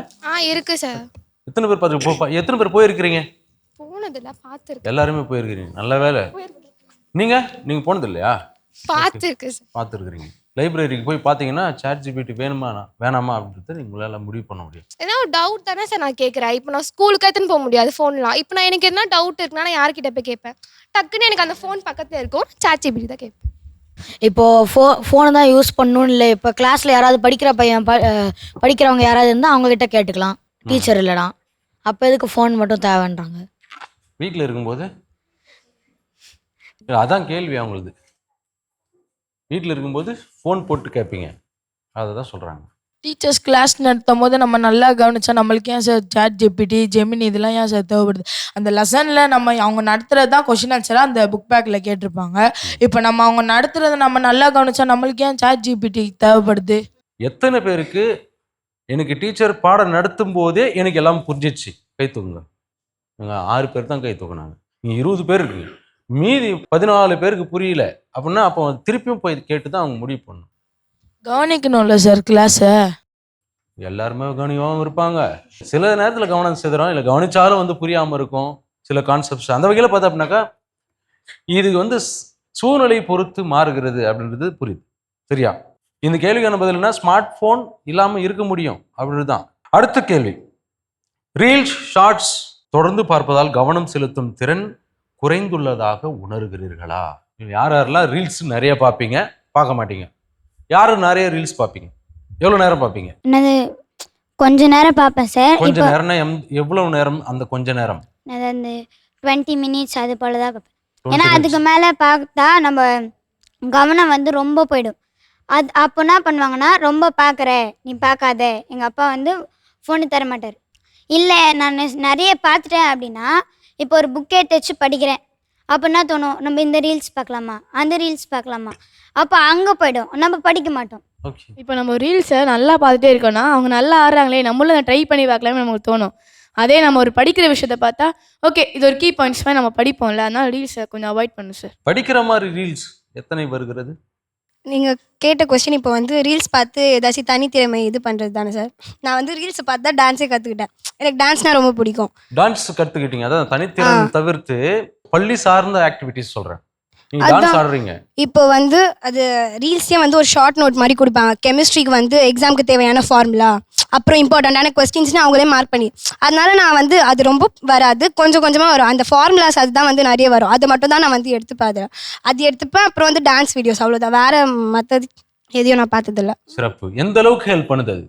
இருக்கு சார். எத்தனை பேர் பார்த்து, எத்தனை பேர் போயிருக்கிறீங்க? போனதில்ல, பார்த்துருக்கு. எல்லாருமே போயிருக்கிறீங்க, நல்ல வேலை. நீங்க போனது இல்லையா? பார்த்துருக்கு சார். பார்த்துருக்கிறீங்க. லைப்ரரிக்கு போய் பார்த்தீங்கன்னா ChatGPT வேணுமா வேணாமா அப்படின்றது உங்களால் முடிவு பண்ண முடியும். ஏன்னா ஒரு டவுட் தானே சார் நான் கேட்குறேன். இப்போ நான் ஸ்கூலுக்கு எடுத்துன்னு போக முடியாது ஃபோன்லாம். இப்போ நான் எனக்கு என்ன டவுட் இருக்குன்னா நான் யார்கிட்ட போய் கேட்பேன்? டக்குன்னு எனக்கு அந்த ஃபோன் பக்கத்தில் இருக்கும், ChatGPT தான் கேட்பேன். இப்போது ஃபோனை தான் யூஸ் பண்ணணும்னு இல்லை. இப்போ கிளாஸில் யாராவது படிக்கிறவங்க யாராவது இருந்தால் அவங்கக்கிட்ட கேட்டுக்கலாம், டீச்சர் இல்லைனா. அப்போ எதுக்கு ஃபோன் மட்டும் தேவைன்றாங்க? வீட்டில் இருக்கும்போது அதான் கேள்வி அவங்களுது. வீட்டில் இருக்கும்போது ஃபோன் போட்டு கேட்பீங்க, அதை தான் சொல்கிறாங்க. டீச்சர்ஸ் கிளாஸ் நடத்தும் போது நம்ம நல்லா கவனிச்சா நம்மளுக்கு ஏன் சார் ChatGPT, ஜெமினி இதெல்லாம் ஏன் சார் தேவைப்படுது? அந்த லெசனில் நம்ம அவங்க நடத்துறது தான் கொஷின் ஆன்சராக அந்த புக் பேக்கில் கேட்டிருப்பாங்க. இப்போ நம்ம அவங்க நடத்துறதை நம்ம நல்லா கவனிச்சா நம்மளுக்கு ஏன் ChatGPT தேவைப்படுது? எத்தனை பேருக்கு எனக்கு டீச்சர் பாடம் நடத்தும் போதே எனக்கு எல்லாம் புரிஞ்சிச்சு? கை தூக்குங்க. 6 பேர் தான் கை தூக்குனாங்க. நீங்கள் 20 பேர் இருக்கு, மீதி 14 பேருக்கு புரியல அப்படின்னா அப்போ திருப்பியும் போய் கேட்டு தான் அவங்க முடிவு பண்ணணும். கவனிக்கணும்ல சார் கிளாஸை. எல்லாருமே கவனிக்காமல் இருப்பாங்க. சில நேரத்தில் கவனம் சிதறோம், இல்லை கவனிச்சாலும் புரியாமல் இருக்கும் சில கான்செப்ட்ஸ். அந்த வகையில் பார்த்தா அப்படின்னாக்கா இது சூழ்நிலை பொறுத்து மாறுகிறது அப்படின்றது புரியுது. சரியா? இந்த கேள்விக்கான பதில்னா ஸ்மார்ட் ஃபோன் இல்லாமல் இருக்க முடியும் அப்படின்றது தான். அடுத்த கேள்வி, ரீல்ஸ் ஷார்ட்ஸ் தொடர்ந்து பார்ப்பதால் கவனம் செலுத்தும் திறன் குறைந்துள்ளதாக உணர்கிறீர்களா? யாரெல்லாம் ரீல்ஸ் நிறைய பார்ப்பீங்க, பார்க்க மாட்டீங்க? யாரு நிறைய ரீல்ஸ் பார்ப்பீங்க? எவ்வளோ நேரம் பார்ப்பீங்க? என்னது, கொஞ்ச நேரம் பார்ப்பேன் சார். கொஞ்ச நேரம்னா எவ்வளவு நேரம்? அந்த கொஞ்ச நேரம் அது அந்த 20 மினிட்ஸ் அது போல தான் பார்ப்பேன். ஏன்னா அதுக்கு மேலே பார்த்தா நம்ம கவனம் ரொம்ப போயிடும். அப்போ என்ன பண்ணுவாங்கன்னா, ரொம்ப பார்க்குற நீ பார்க்காத, எங்கள் அப்பா ஃபோனு தர மாட்டார். இல்லை நான் நிறைய பார்த்துட்டேன் அப்படின்னா, இப்போ ஒரு புக்கே தைச்சு படிக்கிறேன், அப்போ என்ன தோணும், நம்ம இந்த ரீல்ஸ் பார்க்கலாமா, அந்த ரீல்ஸ் பார்க்கலாமா, அப்போ அங்கே போய்டும், நம்ம படிக்க மாட்டோம். இப்போ நம்ம ரீல்ஸை நல்லா பார்த்துட்டே இருக்கோம்னா அவங்க நல்லா ஆடுறாங்களே, நம்மளும் ட்ரை பண்ணி பார்க்கலாமே நமக்கு தோணும். அதே நம்ம ஒரு படிக்கிற விஷயத்த பார்த்தா ஓகே இது ஒரு கீ பாயிண்ட்ஸ் மாதிரி நம்ம படிப்போம்ல, அதனால ரீல்ஸை கொஞ்சம் அவாய்ட் பண்ணு சார். படிக்கிற மாதிரி ரீல்ஸ் எத்தனை வருகிறது? நீங்கள் கேட்ட கொஸ்டின் இப்போ ரீல்ஸ் பார்த்து ஏதாச்சும் தனித்திறமை இது பண்ணுறது தானே சார். நான் ரீல்ஸை பார்த்து தான் டான்ஸே கற்றுக்கிட்டேன். எனக்கு டான்ஸ்னால் ரொம்ப பிடிக்கும். டான்ஸ் கற்றுக்கிட்டீங்க, அதான் தனித்திறமை தவிர்த்து பள்ளி சார்ந்த ஆக்டிவிட்டிஸ் சொல்கிறேன். நீங்க டான்ஸ் ஆடுறீங்க. இப்போ அது ரீல்ஸே ஒரு ஷார்ட் நோட் மாதிரி கொடுப்பாங்க. கெமிஸ்ட்ரிக்கு எக்ஸாமுக்கு தேவையான ஃபார்முலா, அப்புறம் இம்பார்ட்டண்ட்டான கொஸ்டின்ஸ்னு அவங்களே மார்க் பண்ணி, அதனால நான் அது ரொம்ப வராது, கொஞ்சம் கொஞ்சமாக வரும். அந்த ஃபார்முலாஸ் அதுதான் நிறைய வரும், அது மட்டும் தான் நான் எடுத்துப்பேன். அது எடுத்துப்பேன். அப்புறம் டான்ஸ் வீடியோஸ், அவ்வளோதான். வேற மற்றது எதையும் நான் பார்த்ததில்ல. சிறப்பு. எந்த அளவுக்கு ஹெல்ப் பண்ணுது அது?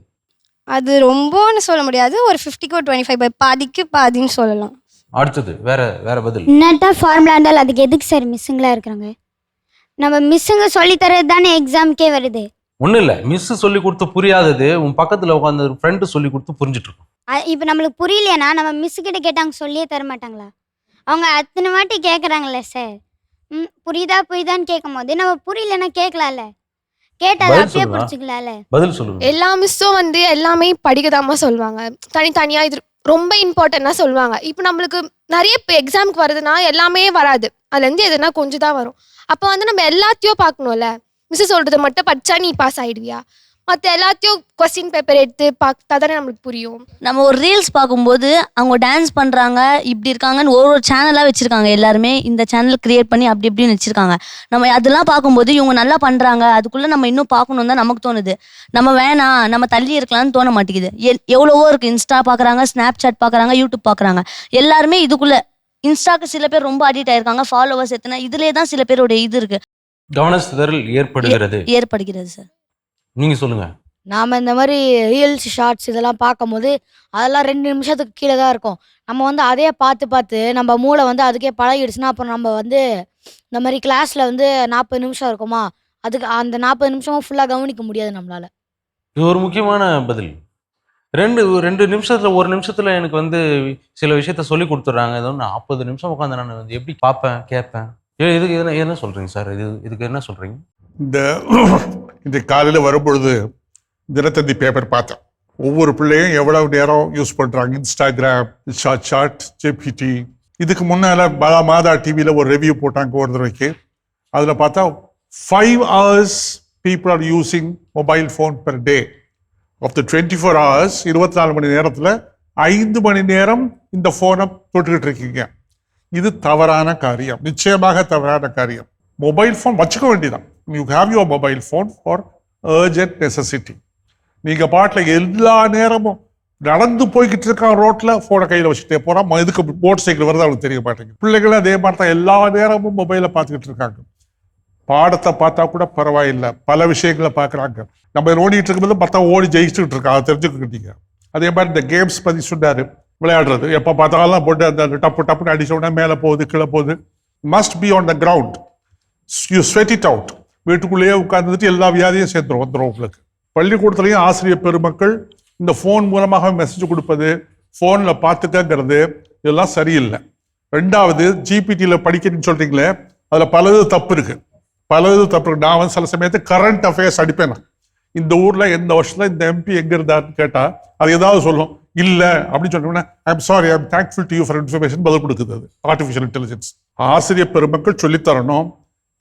அது ரொம்பன்னு சொல்ல முடியாது, ஒரு 50க்கு 25, பாதிக்கு பாதின்னு சொல்லலாம். அடுத்தது வேற பதில். நெட்டாக ஃபார்முலா இருந்தால் அதுக்கு எதுக்கு சார் மிஸ்ஸுங்களாக இருக்கிறாங்க? நம்ம மிஸ்ஸுங்க சொல்லி தரது தானே எக்ஸாமுக்கே வருது. ஒன்றும் இல்லை, மிஸ் சொல்லி கொடுத்து புரியாதது உன் பக்கத்தில் உட்காந்து ஃப்ரெண்டு சொல்லி கொடுத்து புரிஞ்சுட்டு இருக்கும். இப்போ நம்மளுக்கு புரியலையானா நம்ம மிஸ்ஸுக்கிட்ட கேட்டாங்க சொல்லியே தர மாட்டாங்களா? அவங்க அத்தனை வாட்டி கேட்குறாங்களே சார். புரியுதான்னு கேட்கும் போது நம்ம புரியலன்னா கேட்கலாம்ல, கேட்டால் பதில் அப்படியே சொல்லுங்க. புரிச்சுக்கலாம்ல. பதில் சொல்லுங்க. எல்லா மிஸ்ஸும் வந்து எல்லாமே படிக்கதாம்மா சொல்லுவாங்க. தனித்தனியாக இது ரொம்ப இம்பார்ட்டண்ட்டாக சொல்லுவாங்க. இப்போ நம்மளுக்கு நிறைய இப்போ எக்ஸாமுக்கு வருதுன்னா எல்லாமே வராது, அதுலேருந்து எதுனா கொஞ்சம் தான் வரும். அப்போ வந்து நம்ம எல்லாத்தையும் பார்க்கணும்ல. மிஸ் சொல்கிறத மட்டும் படித்தா நீ பாஸ் ஆகிடுவியா? மற்ற எல்லாத்தையும் கொஸ்டின் பேப்பர் எடுத்து பார்த்தா தானே நம்மளுக்கு புரியும். நம்ம ஒரு ரீல்ஸ் பார்க்கும்போது அவங்க டான்ஸ் பண்ணுறாங்க, இப்படி இருக்காங்கன்னு ஒரு சேனலாக வச்சுருக்காங்க. எல்லாருமே இந்த சேனல் க்ரியேட் பண்ணி அப்படி இப்படின்னு வச்சுருக்காங்க. நம்ம அதெல்லாம் பார்க்கும்போது இவங்க நல்லா பண்ணுறாங்க, அதுக்குள்ளே நம்ம இன்னும் பார்க்கணும் தான் நமக்கு தோணுது. நம்ம வேணாம், நம்ம தள்ளி இருக்கலாம்னு தோண மாட்டேங்குது. எவ்வளவோ இருக்குது. இன்ஸ்டா பார்க்குறாங்க, ஸ்னாப் சாட் பார்க்குறாங்க, யூடியூப் பார்க்குறாங்க. எல்லாருமே இதுக்குள்ளே. இன்ஸ்டாக்கு சில பேர் ரொம்ப அடிக்ட் ஆயிருக்காங்க, ஃபாலோவர்ஸ் எத்தனை, இதுலேயே தான் சில பேருடைய இது இருக்குது, கவனச்சிதறல் ஏற்படுகிறது சார். நீங்க சொல்லுங்க. நாம் இந்த மாதிரி ரீல்ஸ் ஷார்ட்ஸ் இதெல்லாம் பார்க்கும்போது அதெல்லாம் 2 நிமிஷத்துக்கு கீழே தான் இருக்கும். நம்ம வந்து அதே பார்த்து நம்ம மூளை வந்து அதுக்கே பழகிடுச்சுன்னா அப்புறம் நம்ம வந்து இந்த மாதிரி கிளாஸில் வந்து 40 நிமிஷம் இருக்குமா, அதுக்கு அந்த 40 நிமிஷமும் ஃபுல்லாக கவனிக்க முடியாது நம்மளால. இது ஒரு முக்கியமான பதில். ரெண்டு நிமிஷத்துல, ஒரு நிமிஷத்துல எனக்கு வந்து சில விஷயத்த சொல்லி கொடுத்துட்றாங்க. ஏதோ 40 நிமிஷம் உட்காந்து நான் வந்து எப்படி பார்ப்பேன், கேட்பேன். இதுக்கு என்ன சொல்றீங்க சார்? இதுக்கு என்ன சொல்றீங்க? இந்த காலையில் வரும்பொழுது தினத்தந்தி பேப்பர் பார்த்தேன். ஒவ்வொரு பிள்ளையும் எவ்வளவு நேரம் யூஸ் பண்ணுறாங்க இன்ஸ்டாகிராம், சாட், ஜேபிடி. இதுக்கு முன்னால் மாதா டிவியில் ஒரு ரிவ்யூ போட்டாங்க ஒரு தடவைக்கு. அதில் பார்த்தா 5 hours people are using mobile phone per day. Of the 24 hours, 24 மணி நேரத்தில் 5 மணி நேரம் இந்த ஃபோனை தொட்டுக்கிட்டு இருக்கீங்க. இது தவறான காரியம், நிச்சயமாக தவறான காரியம். மொபைல் ஃபோன் வச்சுக்க வேண்டியதான். You have your mobile phone for urgent necessity. நீங்கள் பாட்டில் எல்லா நேரமும் நடந்து போய்கிட்டு இருக்கான் ரோட்டில் ஃபோனை கையில் வச்சுட்டே போகிறான். எதுக்கு மோட்டர் சைக்கிள் வருது அவனுக்கு தெரிய மாட்டேங்குது. பிள்ளைகளும் அதே மாதிரி தான் எல்லா நேரமும் மொபைலை பார்த்துக்கிட்டு இருக்காங்க. பாடத்தை பார்த்தா கூட பரவாயில்லை, பல விஷயங்களை பார்க்குறாங்க. நம்ம ஓடிட்டு இருக்கும்போது பார்த்தா ஓடி ஜெயிச்சுட்டு இருக்காங்க, அதை தெரிஞ்சுக்கிட்டீங்க. அதே மாதிரி இந்த கேம்ஸ் பற்றி சொன்னார், விளையாடுறது எப்போ பார்த்தாலும் போட்டு அந்த டப்புன்னு அடிச்ச உடனே மேலே போகுது கீழே போகுது. Must be on the ground, you sweat it out. வீட்டுக்குள்ளேயே உட்கார்ந்துட்டு எல்லா வியாதியும் வந்துடும் உங்களுக்கு. பள்ளிக்கூடத்துலேயும் ஆசிரியர் பெருமக்கள் இந்த ஃபோன் மூலமாக மெசேஜ் கொடுப்பது, ஃபோனில் பார்த்துக்கங்கிறது இதெல்லாம் சரியில்லை. 2வது, ஜிபிடியில் படிக்கணும்னு சொல்கிறீங்களே, அதில் பலது தப்பு இருக்குது. நான் வந்து சில சமயத்து கரண்ட் அஃபேர்ஸ் அடிப்பேன். இந்த ஊரில் எந்த வருஷத்தில் இந்த எம்பி எங்கே இருந்தாருன்னு கேட்டால் அது ஏதாவது சொல்லும். இல்லை அப்படின்னு சொன்னோம்னா I'm sorry, I'm thankful to you for information பதில் கொடுக்குது. அது ஆர்டிஃபிஷியல் இன்டெலிஜென்ஸ். ஆசிரியர் பெருமக்கள் சொல்லித்தரணும்.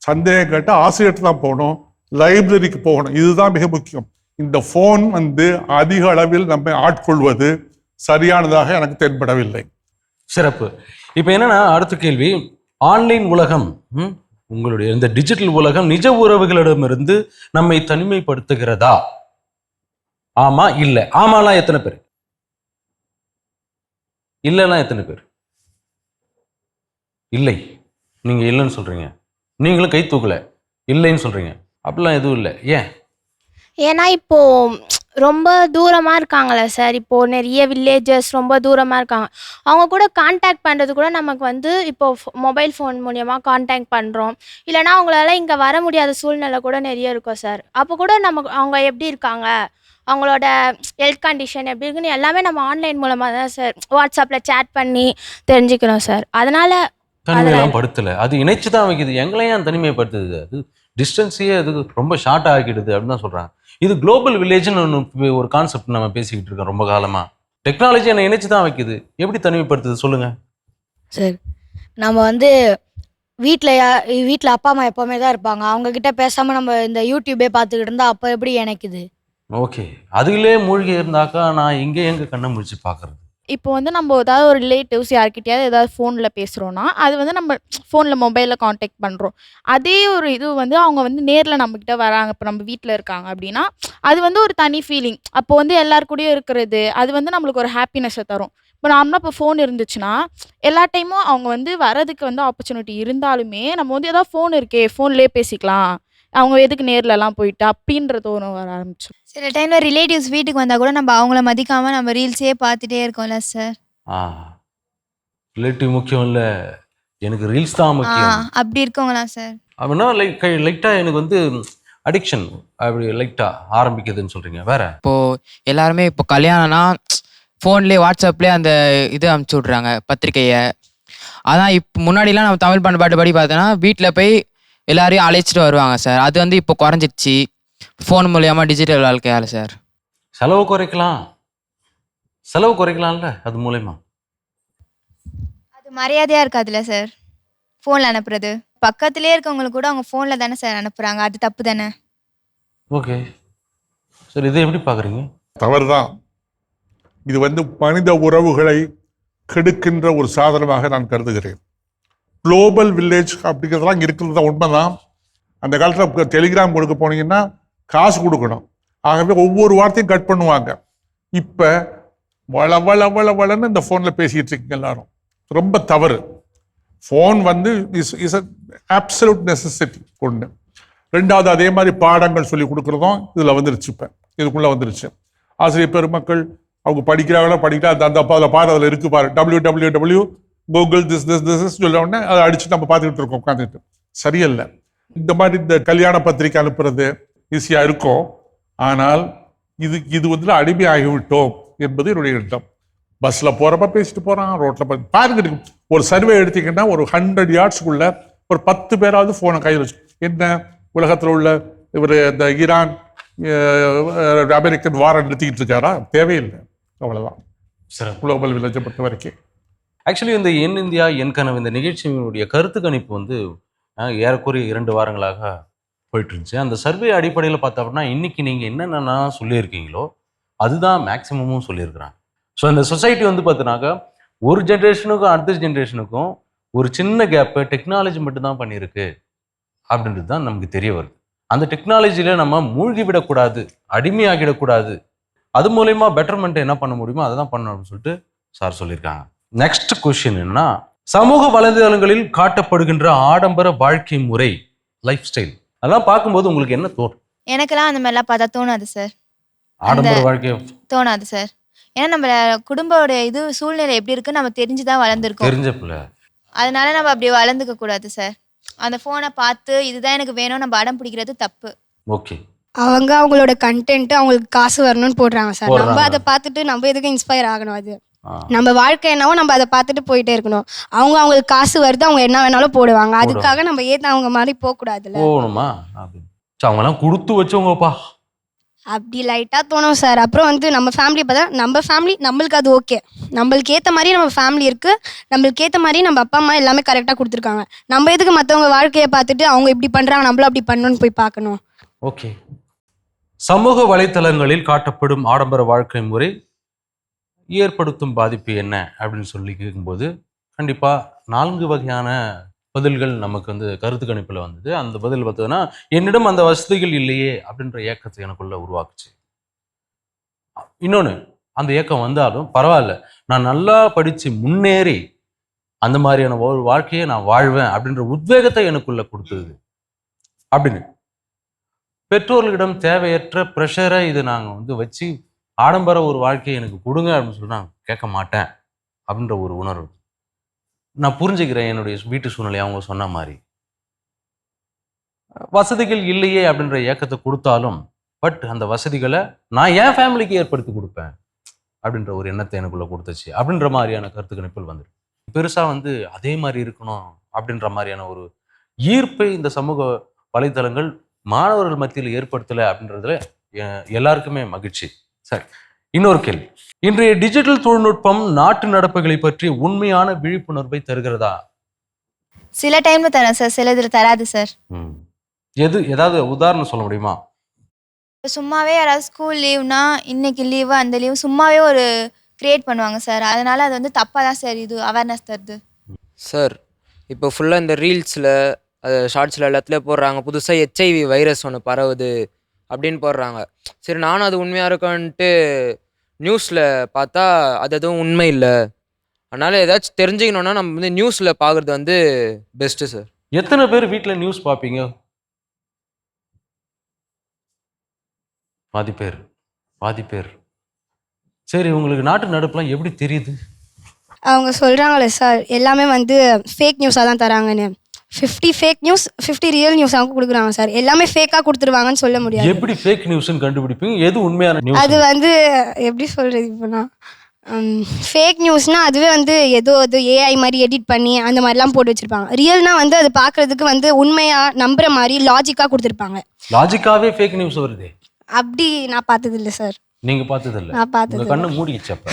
சந்தேகம் கேட்டால் ஆசிரியர்கிட்ட தான் போகணும், லைப்ரரிக்கு போகணும். இதுதான் மிக முக்கியம். இந்த ஃபோன் வந்து அதிக அளவில் நம்மை ஆட்கொள்வது சரியானதாக எனக்கு தென்படவில்லை. சிறப்பு. இப்போ என்னன்னா, அடுத்த கேள்வி, ஆன்லைன் உலகம், உங்களுடைய இந்த டிஜிட்டல் உலகம் நிஜ உறவுகளிடமிருந்து நம்மை தனிமைப்படுத்துகிறதா? ஆமா இல்லை? ஆமாலாம் எத்தனை பேர்? இல்லைன்னா எத்தனை பேர்? இல்லை. நீங்க இல்லைன்னு சொல்றீங்க, நீங்களும் கை தூக்கல, இல்லைன்னு சொல்றீங்க. அப்படிலாம் எதுவும் இல்லை. ஏன்? ஏன்னா இப்போ ரொம்ப தூரமாக இருக்காங்களே சார். இப்போது நிறைய வில்லேஜஸ் ரொம்ப தூரமாக இருக்காங்க. அவங்க கூட கான்டாக்ட் பண்ணுறது கூட நமக்கு வந்து இப்போது மொபைல் ஃபோன் மூலியமாக கான்டாக்ட் பண்ணுறோம். இல்லைனா அவங்களால இங்கே வர முடியாத சூழ்நிலை கூட நிறைய இருக்கும் சார். அப்போ கூட நமக்கு அவங்க எப்படி இருக்காங்க, அவங்களோட ஹெல்த் கண்டிஷன் எப்படி இருக்குன்னு எல்லாமே நம்ம ஆன்லைன் மூலமாக தான் சார், வாட்ஸ்அப்பில் சேட் பண்ணி தெரிஞ்சுக்கிறோம் சார். அதனால் தனிமையெல்லாம் படுத்தலை, அது இணைச்சு தான் வைக்குது. எங்களையும் தனிமைப்படுத்துது. அது டிஸ்டன்ஸையே அது ரொம்ப ஷார்ட் ஆக்கிடுது அப்படின்னு தான் சொல்கிறாங்க. இது குளோபல் வில்லேஜ்னு ஒரு கான்செப்ட் நம்ம பேசிக்கிட்டு இருக்கோம் ரொம்ப காலமாக. டெக்னாலஜி என்னை இணைச்சு தான் வைக்குது, எப்படி தனிமைப்படுத்துது சொல்லுங்கள் சார். நம்ம வந்து வீட்டில் அப்பா அம்மா எப்போவுமே தான் இருப்பாங்க. அவங்கக்கிட்ட பேசாமல் நம்ம இந்த யூடியூபே பார்த்துக்கிட்டு இருந்தால் அப்போ எப்படி இணைக்குது? ஓகே, அதுலேயே மூழ்கி இருந்தாக்கா நான் எங்கே கண்ணை முடிச்சு பார்க்குறது? இப்போ வந்து நம்ம ஏதாவது ஒரு ரிலேட்டிவ்ஸ் யார்கிட்டயாவது ஏதாவது ஃபோனில் பேசுகிறோன்னா அது வந்து நம்ம ஃபோனில் மொபைலில் காண்டாக்ட் பண்ணுறோம். அதே ஒரு இது வந்து அவங்க வந்து நேரில் நம்மக்கிட்ட வராங்க, இப்போ நம்ம வீட்டில் இருக்காங்க அப்படின்னா அது வந்து ஒரு தனி ஃபீலிங். அப்போ வந்து எல்லார் கூடயும் இருக்கிறது அது வந்து நம்மளுக்கு ஒரு ஹாப்பினஸை தரும். இப்போ நார்மலாக இப்போ ஃபோன் இருந்துச்சுன்னா எல்லா டைமும் அவங்க வந்து வரதுக்கு வந்து ஆப்பர்ச்சுனிட்டி இருந்தாலுமே நம்ம வந்து ஏதாவது ஃபோன் இருக்கே, ஃபோன்லேயே பேசிக்கலாம், அவங்க எதுக்கு நேர்லலாம் போயிட்டு அப்படின்ற தோணும் வர ஆரம்பிச்சோம். சில டைம்ல ரிலேட்டிவ்ஸ் வீட்டுக்கு வந்தா கூட நம்ம அவங்கள மதிக்காம நம்ம ரீல்ஸே பார்த்துட்டே இருக்கோம்ல சார். ரிலேட்டிவ் முக்கியம் இல்லை, எனக்கு ரீல்ஸ் தான் முக்கியம் அப்படி இருக்கவங்களா சார்? அப்படின்னா லைட்டாக எனக்கு வந்து அடிக்ஷன் அப்படி லைட்டாக ஆரம்பிக்குதுன்னு சொல்கிறீங்க. வேற இப்போது எல்லாருமே இப்போ கல்யாணம்னா ஃபோன்லேயே வாட்ஸ்அப்லேயே அந்த இது அமுச்சு விட்றாங்க பத்திரிக்கையை. அதான் இப்போ முன்னாடிலாம் நம்ம தமிழ் பண்பாட்டு படி பார்த்தோன்னா வீட்டில் போய் எல்லாரையும் அழைச்சிட்டு வருவாங்க சார். அது வந்து இப்போ குறைஞ்சிடுச்சு ஃபோன் மூலியமாக டிஜிட்டல் வாழ்க்கையால் சார். செலவு குறைக்கலாம்ல அது மூலயமா. அது மரியாதையாக இருக்காதுல்ல சார் ஃபோனில் அனுப்புறது. பக்கத்துலேயே இருக்கவங்களுக்கு கூட அவங்க ஃபோனில் தானே சார் அனுப்புகிறாங்க, அது தப்பு தானே? ஓகே சரி, இதை எப்படி பார்க்குறீங்க? தவறு தான். இது வந்து மனித உறவுகளை கெடுக்கின்ற ஒரு சாதனமாக நான் கருதுகிறேன். குளோபல் வில்லேஜ் அப்படிங்கிறதுலாம் இங்கே இருக்கிறது தான் உண்மைதான். அந்த காலத்தில் டெலிகிராம் கொடுக்க போனீங்கன்னா காசு கொடுக்கணும். ஆகவே ஒவ்வொரு வார்த்தையும் கட் பண்ணுவாங்க. இப்போ வளன்னு இந்த ஃபோனில் பேசிகிட்டு இருக்கீங்க எல்லாரும். ரொம்ப தவறு. ஃபோன் வந்து இஸ் அப்சல்யூட் நெசசிட்டி ஒன்று. ரெண்டாவது அதே மாதிரி பாடங்கள் சொல்லி கொடுக்குறதும் இதில் வந்துருச்சு. இப்போ இதுக்குள்ளே வந்துருச்சு. ஆசிரியர் பெருமக்கள் அவங்க படிக்கிறாங்களோ படிக்கல அந்த அதில் பாரு, அதில் இருக்கு பாரு, www கூகுள் திஸ் சொல்ல உடனே அதை அடிச்சு நம்ம பார்த்துக்கிட்டு இருக்கோம் உட்காந்துக்கிட்டு. சரியில்லை. இந்த மாதிரி இந்த கல்யாண பத்திரிக்கை அனுப்புறது ஈஸியாக இருக்கும். ஆனால் இது வந்து அடிமை ஆகிவிட்டோம் என்பது என்னுடைய எண்ணம். பஸ்ஸில் போகிறப்ப பேசிட்டு போகிறான், ரோட்டில் பாருங்க. ஒரு சர்வே எடுத்தீங்கன்னா ஒரு 100 yardsக்குள்ள ஒரு 10 பேராவது ஃபோனை கையில் வச்சு என்ன உலகத்தில் உள்ள இவர் இந்த ஈரான் அமெரிக்கன் வாரம் நிறுத்திக்கிட்டு இருக்காரா? தேவையில்லை. அவ்வளோதான் சார் குளோபல் வில்லேஜை பொறுத்த வரைக்கும். ஆக்சுவலி இந்த என் இந்தியா என் கனவு இந்த நிகழ்ச்சியினுடைய கருத்து கணிப்பு வந்து ஏறக்குறைய 2 வாரங்களாக போயிட்டு இருந்துச்சு. அந்த சர்வே அடிப்படையில் பார்த்தா அப்படின்னா இன்னைக்கு நீங்கள் என்னென்னா சொல்லியிருக்கீங்களோ அதுதான் மேக்சிமமும் சொல்லியிருக்கிறாங்க. ஸோ இந்த சொசைட்டி வந்து பார்த்தீங்கன்னாக்கா ஒரு ஜென்ரேஷனுக்கும் அடுத்த ஜென்ரேஷனுக்கும் ஒரு சின்ன கேப்பு டெக்னாலஜி மட்டும்தான் பண்ணியிருக்கு அப்படின்றது தான் நமக்கு தெரிய வருது. அந்த டெக்னாலஜியில் நம்ம மூழ்கி விடக்கூடாது, அடிமையாகிடக்கூடாது. அது மூலயமா பெட்டர்மெண்ட் என்ன பண்ண முடியுமோ அதை தான் பண்ணணும் அப்படின்னு சொல்லிட்டு சார் சொல்லியிருக்காங்க. நெக்ஸ்ட் கொஸ்டின் என்னன்னா, சமூக வலைதளங்களில் காட்டப்படுகின்ற ஆடம்பர வாழ்க்கை முறை லைஃப் ஸ்டைல் அதெல்லாம் பார்க்கும்போது உங்களுக்கு என்ன தோணும்? எனக்கெல்லாம் அந்த மாதிரிலாம் பார்த்தா தோணாது சார். ஆடம்பர வாழ்க்கை தோணாது சார். ஏன்னா நம்ம குடும்போட இது சூழ்நிலை எப்படி இருக்குன்னு நம்ம தெரிஞ்சுதான் வளர்ந்துருக்கோம். தெரிஞ்ச பிள்ளை, அதனால நம்ம அப்படி வளர்ந்துக்க கூடாது சார். அந்த ஃபோனை பார்த்து இதுதான் எனக்கு வேணும் நம்ம அடம் பிடிக்கிறது தப்பு. ஓகே, அவங்களோட கண்டென்ட் அவங்களுக்கு காசு வரணும்னு போடுறாங்க சார். நம்ம அதை பார்த்துட்டு நம்ம எதுக்கு இன்ஸ்பயர் ஆகணும்? அது நம்ம வாழ்க்கை என்னவோ நம்ம அதை பார்த்துட்டு போயிட்டே இருக்கணும். அவங்களுக்கு காசு வருது, அவங்க என்ன வேணாலும் போடுவாங்க. அதுக்காக நம்ம ஏன் அவங்க மாதிரி போகக்கூடாதுல்ல. போகணுமா? அவங்கெல்லாம் கொடுத்து வச்சவங்கப்பா. அப்படி லைட்டாக தோணும் சார். அப்புறம் வந்து நம்ம ஃபேமிலி பார்த்தா நம்ம ஃபேமிலி நம்மளுக்கு அது ஓகே. நம்மளுக்கு ஏற்ற மாதிரி நம்ம ஃபேமிலி இருக்குது, நம்மளுக்கு ஏற்ற மாதிரி நம்ம அப்பா அம்மா எல்லாமே கரெக்டாக கொடுத்துருக்காங்க. நம்ம எதுக்கு மற்றவங்க வாழ்க்கையை பார்த்துட்டு அவங்க இப்படி பண்ணுறாங்க நம்மளும் அப்படி பண்ணணும்னு போய் பார்க்கணும்? ஓகே, சமூக வலைத்தளங்களில் காட்டப்படும் ஆடம்பர வாழ்க்கை முறை ஏற்படுத்தும் பாதிப்பு என்ன அப்படின்னு சொல்லி கேட்கும்போது கண்டிப்பாக 4 வகையான பதில்கள் நமக்கு வந்து கருத்து கணிப்பில் வந்தது. அந்த பதில் பார்த்ததுன்னா, என்னிடம் அந்த வசதிகள் இல்லையே அப்படின்ற ஏக்கத்தை எனக்குள்ள உருவாக்குச்சு. இன்னொன்று, அந்த ஏக்கம் வந்தாலும் பரவாயில்ல, நான் நல்லா படித்து முன்னேறி அந்த மாதிரியான ஒரு வாழ்க்கையை நான் வாழ்வேன் அப்படின்ற உத்வேகத்தை எனக்குள்ள கொடுத்தது. அப்படின்னு பெற்றோர்களிடம் தேவையற்ற ப்ரெஷரை இது நாங்கள் வந்து வச்சு ஆடம்பர ஒரு வாழ்க்கையை எனக்கு கொடுங்க அப்படின்னு சொல்லி நான் கேட்க மாட்டேன் அப்படின்ற ஒரு உணர்வு. நான் புரிஞ்சுக்கிறேன் என்னுடைய வீட்டு சூழ்நிலை. அவங்க சொன்ன மாதிரி வசதிகள் இல்லையே அப்படின்ற ஏக்கத்தை கொடுத்தாலும் பட் அந்த வசதிகளை நான் என் ஃபேமிலிக்கு ஏற்படுத்தி கொடுப்பேன் அப்படின்ற ஒரு எண்ணத்தை எனக்குள்ள கொடுத்துச்சு அப்படின்ற மாதிரியான கருத்து கணிப்புகள் வந்துருக்கு. பெருசாக வந்து அதே மாதிரி இருக்கணும் அப்படின்ற மாதிரியான ஒரு ஈர்ப்பை இந்த சமூக வலைத்தளங்கள் மாணவர்கள் மத்தியில் ஏற்படுத்தலை அப்படின்றதுல எல்லாருக்குமே மகிழ்ச்சி. சரி, இன்னொரு கேள்வி. இன்றைய டிஜிட்டல் தொழில்நுட்பம் நாட்டு நடப்புகளை பற்றி உண்மையான விழிப்புணர்வை தருகிறதா? சில டைம்ல தரேன் சார், சில இதில் தராது சார். ஏதாவது உதாரணம் சொல்ல முடியுமா? சும்மாவே யாராவது ஸ்கூல் லீவ்னா இன்னைக்கு லீவு அந்த லீவு சும்மாவே ஒரு கிரியேட் பண்ணுவாங்க சார். அதனால அது வந்து தப்பாக தான் சார் இது அவேர்னஸ் தருது சார். இப்போ ஃபுல்லாக இந்த ரீல்ஸில் அது ஷார்ட்ஸில் எல்லாத்துலேயும் போடுறாங்க, புதுசாக HIV வைரஸ் ஒன்று பரவுது அப்படின்னு போடுறாங்க. சரி, நானும் அது உண்மையாக இருக்குன்ட்டு நியூஸில் பார்த்தா அது எதுவும் உண்மை இல்லை. அதனால் ஏதாச்சும் தெரிஞ்சுக்கணுன்னா நம்ம வந்து நியூஸில் பார்க்குறது வந்து பெஸ்ட்டு சார். எத்தனை பேர் வீட்டில் நியூஸ் பார்ப்பீங்க? பாதி பேர். சரி, உங்களுக்கு நாட்டு நடப்புலாம் எப்படி தெரியுது? அவங்க சொல்கிறாங்களே சார், எல்லாமே வந்து ஃபேக் நியூஸாக தான் தராங்கன்னு. 50 ஃபேக் நியூஸ் 50 ரியல் நியூஸ் அவங்க கொடுக்குறாங்க சார். எல்லாமே ஃபேக்காக கொடுத்துருவாங்கன்னு சொல்ல முடியாது. எப்படி ஃபேக் நியூஸ்னு கண்டுபிடிப்பீங்க? எது உண்மையான நியூஸ்? அது வந்து எப்படி சொல்கிறது, இப்போனா ஃபேக் நியூஸ்னால் அதுவே வந்து ஏதோ அது ஏஐ மாதிரி எடிட் பண்ணி அந்த மாதிரிலாம் போட்டு வச்சுருப்பாங்க. ரியல்னால் வந்து அது பார்க்குறதுக்கு வந்து உண்மையாக நம்புகிற மாதிரி லாஜிக்காக கொடுத்துருப்பாங்க. லாஜிக்காவே ஃபேக் நியூஸ் வருது? அப்படி நான் பார்த்ததில்லை சார். நீங்கள் பார்த்ததில்ல? நான் பார்த்தது கண்ணு மூடிச்சு. அப்போ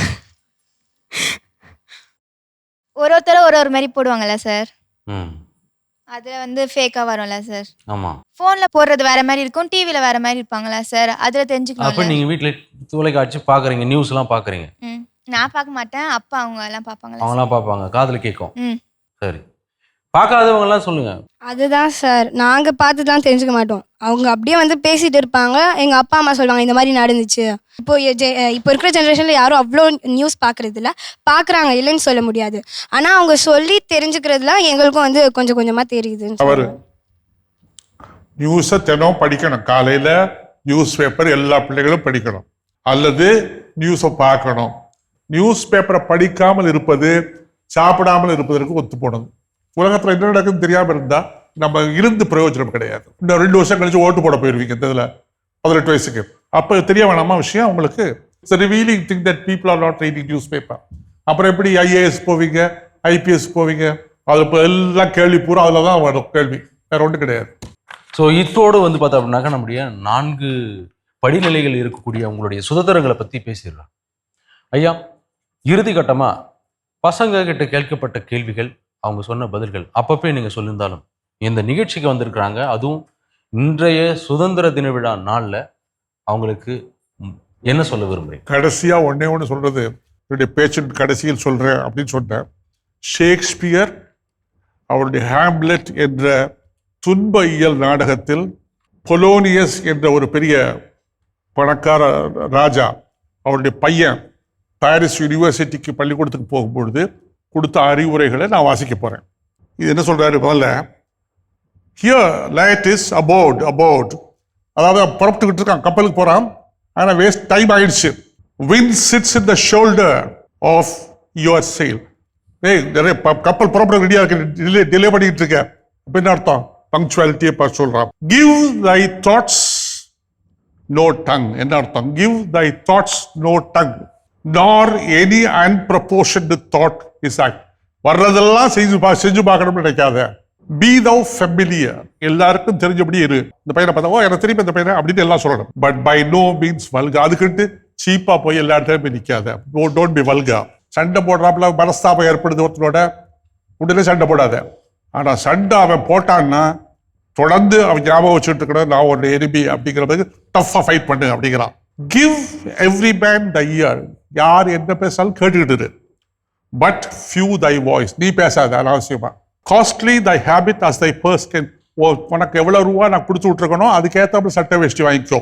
ஒருத்தர் ஒரு மாதிரி போடுவாங்கல்ல சார், ம் அதில் வந்து ஃபேக்காக வரும்ல சார். ஆமாம். ஃபோனில் போடுறது வேற மாதிரி இருக்கும், டிவியில் வேற மாதிரி இருப்பாங்களா சார், அதில் அப்போ தெரிஞ்சுக்கலாம். நீங்கள் வீட்டில் தொலைக்காட்சி பார்க்குறீங்க, நியூஸ்லாம் பார்க்குறீங்க. ம் நான் பார்க்க மாட்டேன், அப்பா அவங்க எல்லாம் பார்ப்பாங்களா? அவங்களாம் பார்ப்பாங்க, காதில் கேட்கும். ம் சரி, பார்க்காதவங்கலாம் சொல்லுங்க. அதுதான் சார், நாங்கள் பார்த்துதான் தெரிஞ்சுக்க மாட்டோம். அவங்க அப்படியே வந்து பேசிகிட்டு இருப்பாங்க. எங்கள் அப்பா அம்மா சொல்லுவாங்க இந்த மாதிரி நடந்துச்சு. இப்போ இருக்கிற ஜென்ரேஷனில் யாரும் அவ்வளோ நியூஸ் பார்க்குறது இல்லை. பார்க்குறாங்க, இல்லைன்னு சொல்ல முடியாது. ஆனால் அவங்க சொல்லி தெரிஞ்சுக்கிறதுலாம் எங்களுக்கும் வந்து கொஞ்சம் கொஞ்சமாக தெரியுது. அவர் நியூஸை தினம் படிக்கணும். காலையில் நியூஸ் பேப்பர் எல்லா பிள்ளைகளும் படிக்கணும், அல்லது நியூஸை பார்க்கணும். நியூஸ் பேப்பரை படிக்காமல் இருப்பது சாப்பிடாமல் இருப்பதற்கு ஒத்து போனது. உலகத்தில் என்ன நடக்குதுன்னு தெரியாமல் இருந்தால் நம்ம இருந்து பிரயோஜனம் கிடையாது. இன்னும் 2 வருஷம் கழிச்சு ஓட்டு போட போயிருவீங்க இந்த இதில் 18 வயசுக்கு. அப்போ தெரிய வேணாமா விஷயம் உங்களுக்கு? It's revealing thing that people are not reading news paper. அப்புறம் எப்படி ஐஏஎஸ் போவீங்க, ஐபிஎஸ் போவீங்க? அது இப்போ எல்லாம் கேள்வி பூரா அதில் தான் வரும் கேள்வி, வேற ஒன்றும் கிடையாது. ஸோ இதோடு வந்து பார்த்தா அப்படின்னாக்கா நம்முடைய 4 படிநிலைகள் இருக்கக்கூடிய உங்களுடைய சுதந்திரங்களை பற்றி பேசிடுறோம். ஐயா, இறுதி கட்டமாக பசங்க கிட்ட கேட்கப்பட்ட கேள்விகள், அவங்க சொன்ன பதில்கள் அப்பப்போ நீங்கள் சொல்லியிருந்தாலும் இந்த நிகழ்ச்சிக்கு வந்திருக்கிறாங்க, அதுவும் இன்றைய சுதந்திர தின விழா நாளில் அவங்களுக்கு என்ன சொல்ல விரும்புகிறேன்? கடைசியாக ஒன்று சொல்கிறது, என்னுடைய பேச்சின் கடைசியில் சொல்கிறேன் அப்படின்னு சொன்னேன். ஷேக்ஸ்பியர் அவருடைய ஹாம்லெட் என்ற துன்ப இயல் நாடகத்தில் பொலோனியஸ் என்ற ஒரு பெரிய பணக்கார ராஜா, அவருடைய பையன் பாரிஸ் யூனிவர்சிட்டிக்கு பள்ளிக்கூடத்துக்கு போகும்பொழுது கொடுத்த அறிவுரைகளை நான் வாசிக்க போகிறேன். இது என்ன சொல்கிறாரு? முதல்ல ஹியர் லைட் இஸ் அபவுட், அதாவது புறப்பட்டுக்கிட்டு இருக்கான், கப்பலுக்கு போகிறான். ஆனால் வேஸ்ட் டைம் ஆயிடுச்சு. Wind sits in the shoulder of your sail. நிறைய கப்பல் புறப்பட ரெடியாக இருக்கு, டிலே பண்ணிக்கிட்டு இருக்க. அப்போ என்ன அர்த்தம்? பங்க்சுவாலிட்டியை பார்த்து சொல்கிறான். கிவ் தை தாட்ஸ் நோ டங். என்ன அர்த்தம்? கிவ் தை தாட்ஸ் நோ டங் நார் எனி அன்ப்ரப்போர்ஷன்டு தாட் இஸ் ஆக்ட். வர்றதெல்லாம் செஞ்சு பார்க்கணும்னு நினைக்காத. பி தவ் ஃபெமிலியர், எல்லாருக்கும் தெரிஞ்சபடி இரு. இந்த பையனை பார்த்தா, ஓ எனக்கு திருப்பி இந்த பையனை அப்படின்னு எல்லாம் சொல்லணும். But by no means vulgar. அதுக்கிட்டு சீப்பா போய் எல்லா இடத்தையும் போய் நிற்காத. Don't be vulgar. சண்டை போடுறாப்புல மனஸ்தாபம் ஏற்படுது ஒருத்தனோட, உடனே சண்டை போடாத. ஆனால் சண்டை அவன் போட்டான்னா தொடர்ந்து அவன் ஞாபகம் வச்சுட்டு இருக்கணும், நான் ஒரு எனிமி அப்படிங்கிறதுக்கு டஃப்பாக ஃபைட் பண்ணு அப்படிங்கிறான். Give every man thy ear. யார் என்ன பேசாலும் கேட்டுக்கிட்டு இரு. But few thy voice. நீ பேசாத அனாவசியமா. Costly thy habit as thy purse can. உனக்கு எவ்வளோ ரூபா நான் கொடுத்து விட்ருக்கணும், அதுக்கேற்ற சட்டை வேஷ்டி வாங்கிக்கோ.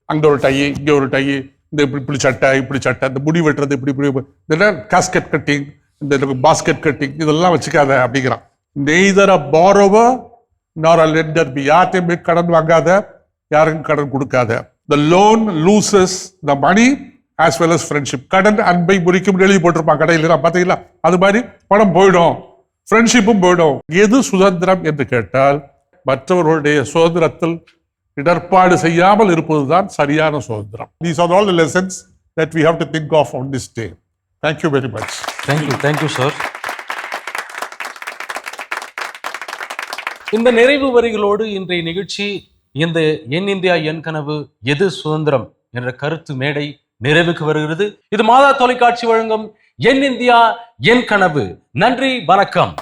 அங்கே ஒரு டை, இங்கே ஒரு டை, இந்த இப்படி சட்டை, இப்படி சட்டை, இந்த முடி வெட்டுறது, இப்படி இதெல்லாம் காஸ்கெட் கட்டிங், இந்த பாஸ்கெட் கட்டிங், இதெல்லாம் வச்சுக்காத அப்படிங்கிறான். நெய்தர் அ பாரோவர் நார் அ லெண்டர் பி. யார்ட்டையுமே கடன் வாங்காத, யாருக்கும் கடன் கொடுக்காத. The loan loses the money as well as friendship. கடன் அன்பை முறிக்கும் எழுதி போட்டிருப்பான் கடையில், பார்த்தீங்களா? அது மாதிரி பணம் போயிடும், ஃப்ரெண்ட்ஷிப்பும் போயிடும். எது சுதந்திரம் என்று கேட்டால், மற்றவர்களுடைய சுதந்திரத்தில் இடர்பாடு செய்யாமல் இருப்பதுதான் சரியான சுதந்திரம். These are all the lessons that we have to think of on this day. Thank you very much. Thank you sir. இந்த நிறைவு வரிகளோடு இன்றைய நிகழ்ச்சி, இந்த என் இந்தியா என் கனவு எது சுதந்திரம் என்ற கருத்து மேடை நிறைவுக்கு வருகிறது. இது மாதா தொலைக்காட்சி வழங்கும் என் இந்தியா என் கனவு. நன்றி, வணக்கம்.